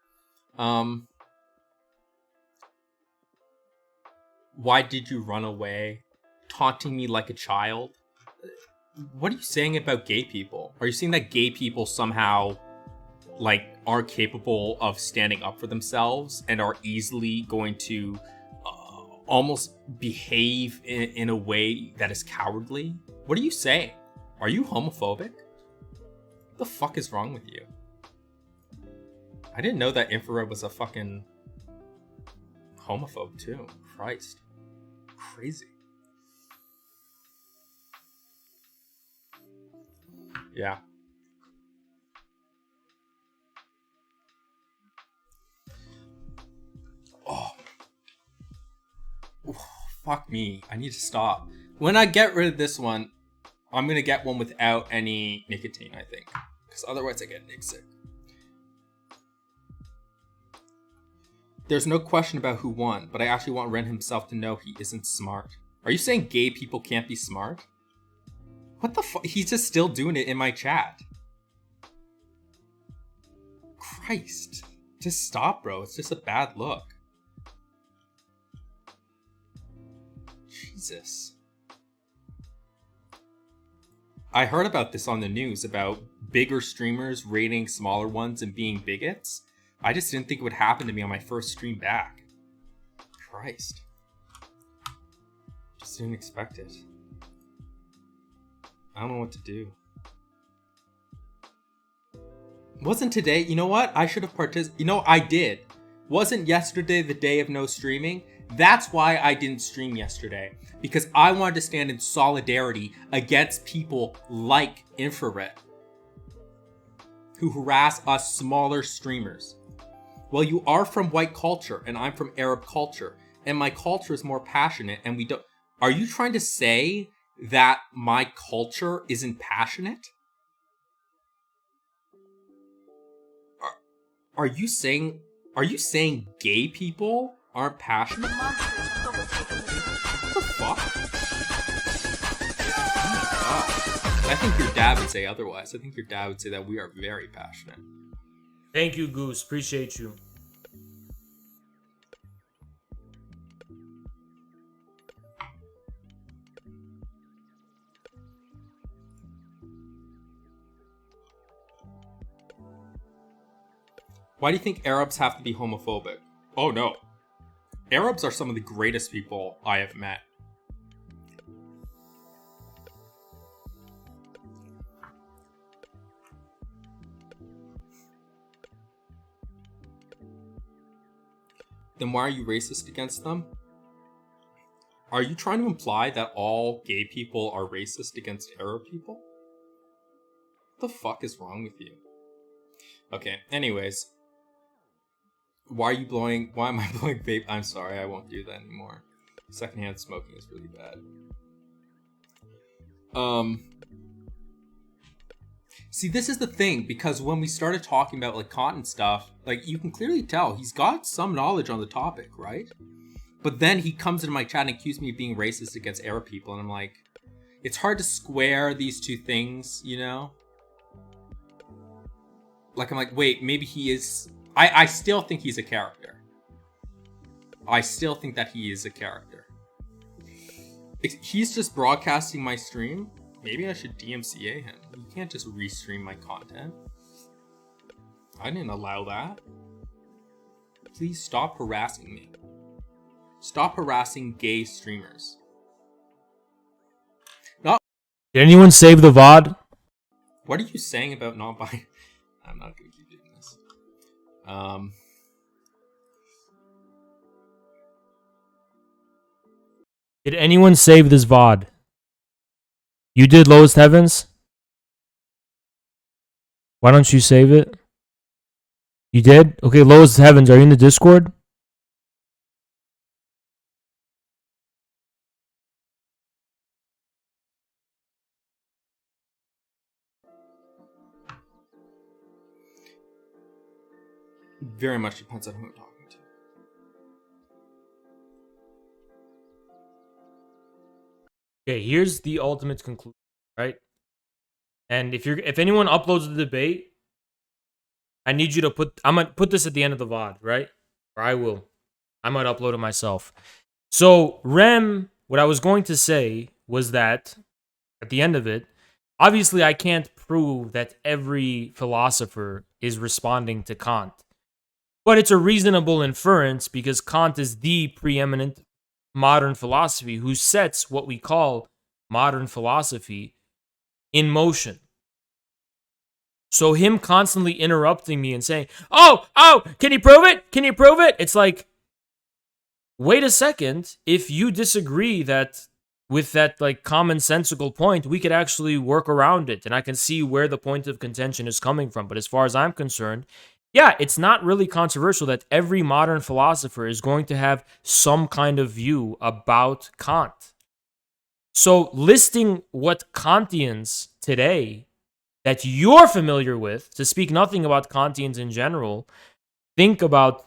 Why did you run away? Taunting me like a child? What are you saying about gay people? Are you saying that gay people somehow, like, are capable of standing up for themselves and are easily going to almost behave in a way that is cowardly? What are you saying? Are you homophobic? What the fuck is wrong with you? I didn't know that Infrared was a fucking homophobe too. Christ. Crazy. Yeah. Oh. Ooh, fuck me. I need to stop. When I get rid of this one, I'm going to get one without any nicotine, I think. Because otherwise I get nick sick. There's no question about who won, but I actually want Ren himself to know he isn't smart. Are you saying gay people can't be smart? What the fuck? He's just still doing it in my chat. Christ. Just stop, bro. It's just a bad look. Jesus. I heard about this on the news about bigger streamers rating smaller ones and being bigots. I just didn't think it would happen to me on my first stream back. Christ. Just didn't expect it. I don't know what to do. Wasn't today, you know what? I should have participated. I did. Wasn't yesterday the day of no streaming? That's why I didn't stream yesterday. Because I wanted to stand in solidarity against people like Infrared, who harass us smaller streamers. Well, you are from white culture and I'm from Arab culture. and my culture is more passionate, and we don't. Are you trying to say that my culture isn't passionate? Are you saying gay people aren't passionate? What the fuck? Oh my god. I think your dad would say otherwise. I think your dad would say that we are very passionate. Thank you, Goose. Appreciate you. Why do you think Arabs have to be homophobic? Oh no. Arabs are some of the greatest people I have met. Then why are you racist against them? Are you trying to imply that all gay people are racist against Arab people? What the fuck is wrong with you? Okay, anyways. Why am I blowing vape? I'm sorry, I won't do that anymore. Secondhand smoking is really bad. See, this is the thing, because when we started talking about like cotton stuff, like you can clearly tell he's got some knowledge on the topic, right? But then he comes into my chat and accuses me of being racist against Arab people, and I'm like, it's hard to square these two things, you know? Like, I'm like, wait, maybe he is... I still think he's a character. I still think that he is a character. He's just broadcasting my stream. Maybe I should DMCA him. You can't just restream my content. I didn't allow that. Please stop harassing me. Stop harassing gay streamers. Not. Did anyone save the VOD? What are you saying about not buying? I'm not gonna keep doing this. Did anyone save this VOD? You did, Lowest Heavens? Why don't you save it? You did? Okay, Lowest Heavens, are you in the Discord? Very much depends on who I'm talking to. Okay, here's the ultimate conclusion, right? And if anyone uploads the debate, I need you to I'm gonna put this at the end of the VOD, right? Or I will. I might upload it myself. So, Rem, what I was going to say was that at the end of it, obviously I can't prove that every philosopher is responding to Kant. But it's a reasonable inference because Kant is the preeminent modern philosophy who sets what we call modern philosophy in motion. So him constantly interrupting me and saying, oh, can you prove it? Can you prove it? It's like, wait a second. If you disagree with that like commonsensical point, we could actually work around it. And I can see where the point of contention is coming from. But as far as I'm concerned, yeah, it's not really controversial that every modern philosopher is going to have some kind of view about Kant. So listing what Kantians today that you're familiar with, to speak nothing about Kantians in general, think about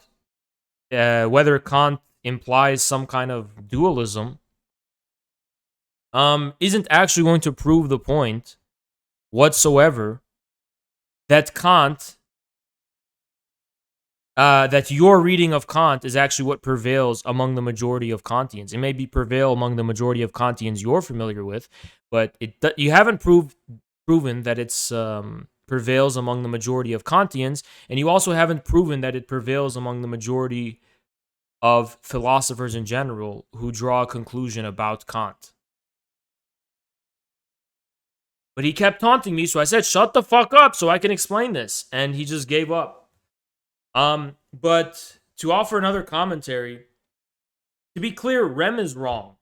whether Kant implies some kind of dualism, isn't actually going to prove the point whatsoever that Kant... that your reading of Kant is actually what prevails among the majority of Kantians. It may prevail among the majority of Kantians you're familiar with, but you haven't proven that it's prevails among the majority of Kantians, and you also haven't proven that it prevails among the majority of philosophers in general who draw a conclusion about Kant. But he kept taunting me, so I said, shut the fuck up so I can explain this, and he just gave up. But to offer another commentary, to be clear, Rem is wrong.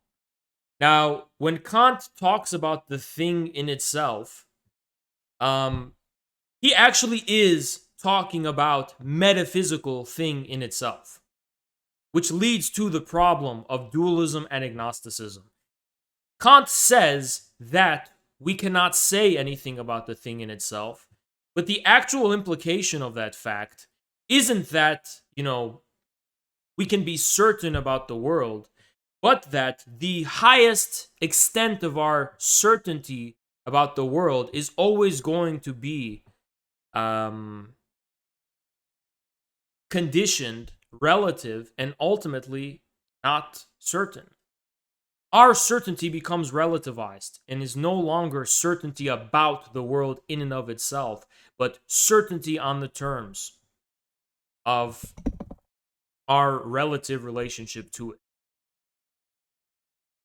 Now, when Kant talks about the thing in itself, he actually is talking about metaphysical thing in itself. which leads to the problem of dualism and agnosticism. Kant says that we cannot say anything about the thing in itself, but the actual implication of that fact isn't that, we can be certain about the world, but that the highest extent of our certainty about the world is always going to be conditioned, relative, and ultimately not certain. Our certainty becomes relativized and is no longer certainty about the world in and of itself, but certainty on the terms of our relative relationship to it.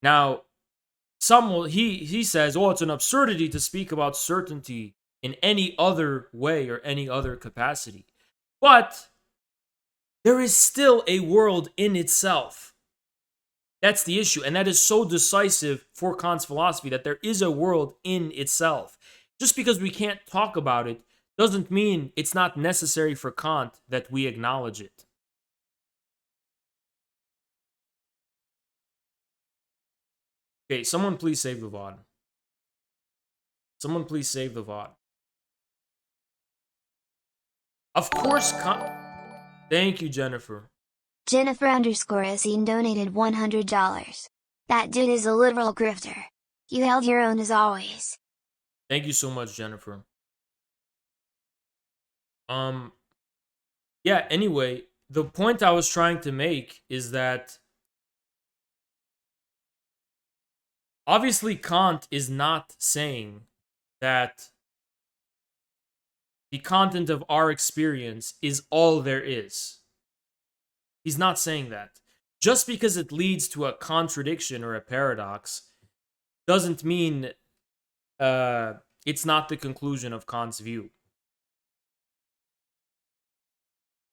Now, he says, oh, it's an absurdity to speak about certainty in any other way or any other capacity. But there is still a world in itself. That's the issue, and that is so decisive for Kant's philosophy, that there is a world in itself. Just because we can't talk about it doesn't mean it's not necessary for Kant that we acknowledge it. Okay, someone please save the VOD. Someone please save the VOD. Of course, Kant... Thank you, Jennifer. Jennifer_Asine donated $100. That dude is a literal grifter. You held your own as always. Thank you so much, Jennifer. Yeah, anyway, the point I was trying to make is that obviously Kant is not saying that the content of our experience is all there is. He's not saying that. Just because it leads to a contradiction or a paradox doesn't mean it's not the conclusion of Kant's view.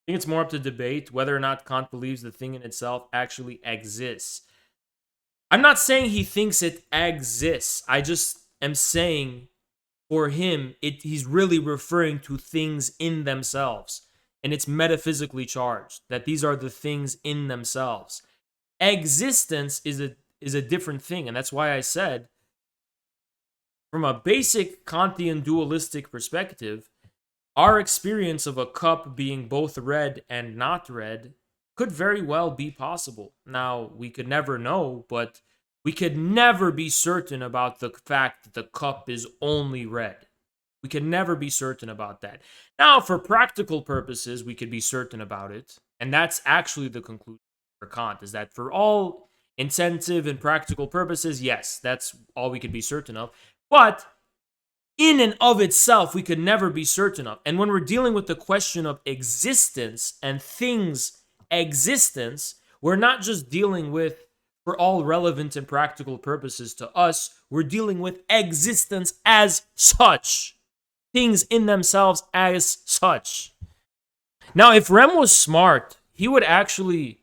I think it's more up to debate whether or not Kant believes the thing in itself actually exists. I'm not saying he thinks it exists. I just am saying for him, he's really referring to things in themselves. And it's metaphysically charged, that these are the things in themselves. Existence is a different thing, and that's why I said, from a basic Kantian dualistic perspective, our experience of a cup being both red and not red could very well be possible. Now, we could never know, but we could never be certain about the fact that the cup is only red. We can never be certain about that. Now, for practical purposes, we could be certain about it. And that's actually the conclusion for Kant, is that for all intensive and practical purposes, yes, that's all we could be certain of. But in and of itself, we could never be certain of. And when we're dealing with the question of existence and things' existence, we're not just dealing with, for all relevant and practical purposes to us, we're dealing with existence as such. Things in themselves as such. Now, if Rem was smart, he would actually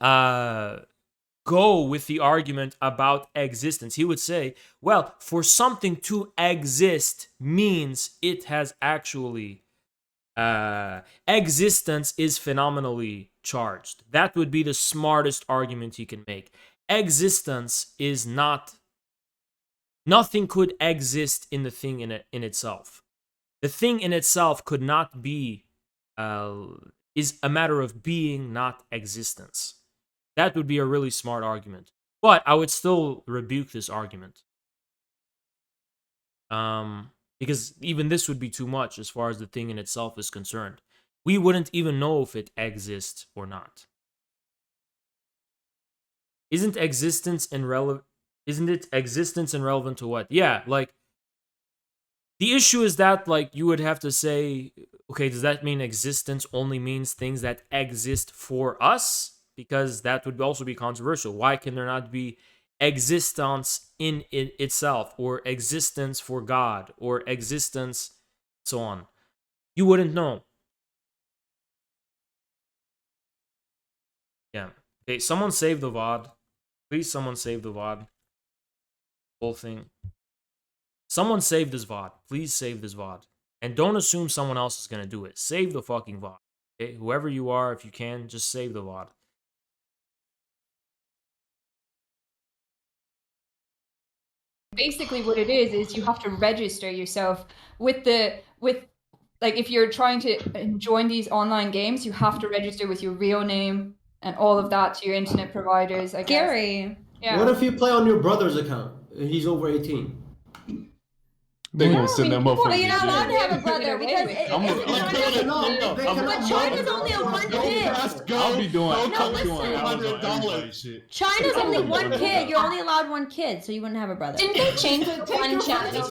go with the argument about existence. He would say, well, for something to exist means it has actually existence is phenomenally charged. That would be the smartest argument he can make. Existence is not... Nothing could exist in the thing in itself. The thing in itself could not be, is a matter of being, not existence. That would be a really smart argument. But I would still rebuke this argument. Because even this would be too much as far as the thing in itself is concerned. We wouldn't even know if it exists or not. Isn't existence irrelevant to what? Yeah, like, the issue is that, like, you would have to say, okay, does that mean existence only means things that exist for us? Because that would also be controversial. Why can there not be existence in itself, or existence for God, or existence, so on? You wouldn't know. Yeah. Okay, someone save the VOD. Please, someone save the VOD. Whole thing. Someone save this VOD. Please save this VOD. And don't assume someone else is going to do it. Save the fucking VOD. Okay? Whoever you are, if you can, just save the VOD. Basically what it is you have to register yourself with like if you're trying to join these online games, you have to register with your real name and all of that to your internet providers, I guess. Scary. Yeah. What if you play on your brother's account and he's over 18? They gonna send that motherfucker. But you're not allowed to have a brother Get away because with it. but China's only a one kid. I'll be doing. No, listen. China's only one kid. You're only allowed one kid, so you wouldn't have a brother. Didn't they change it to one channel?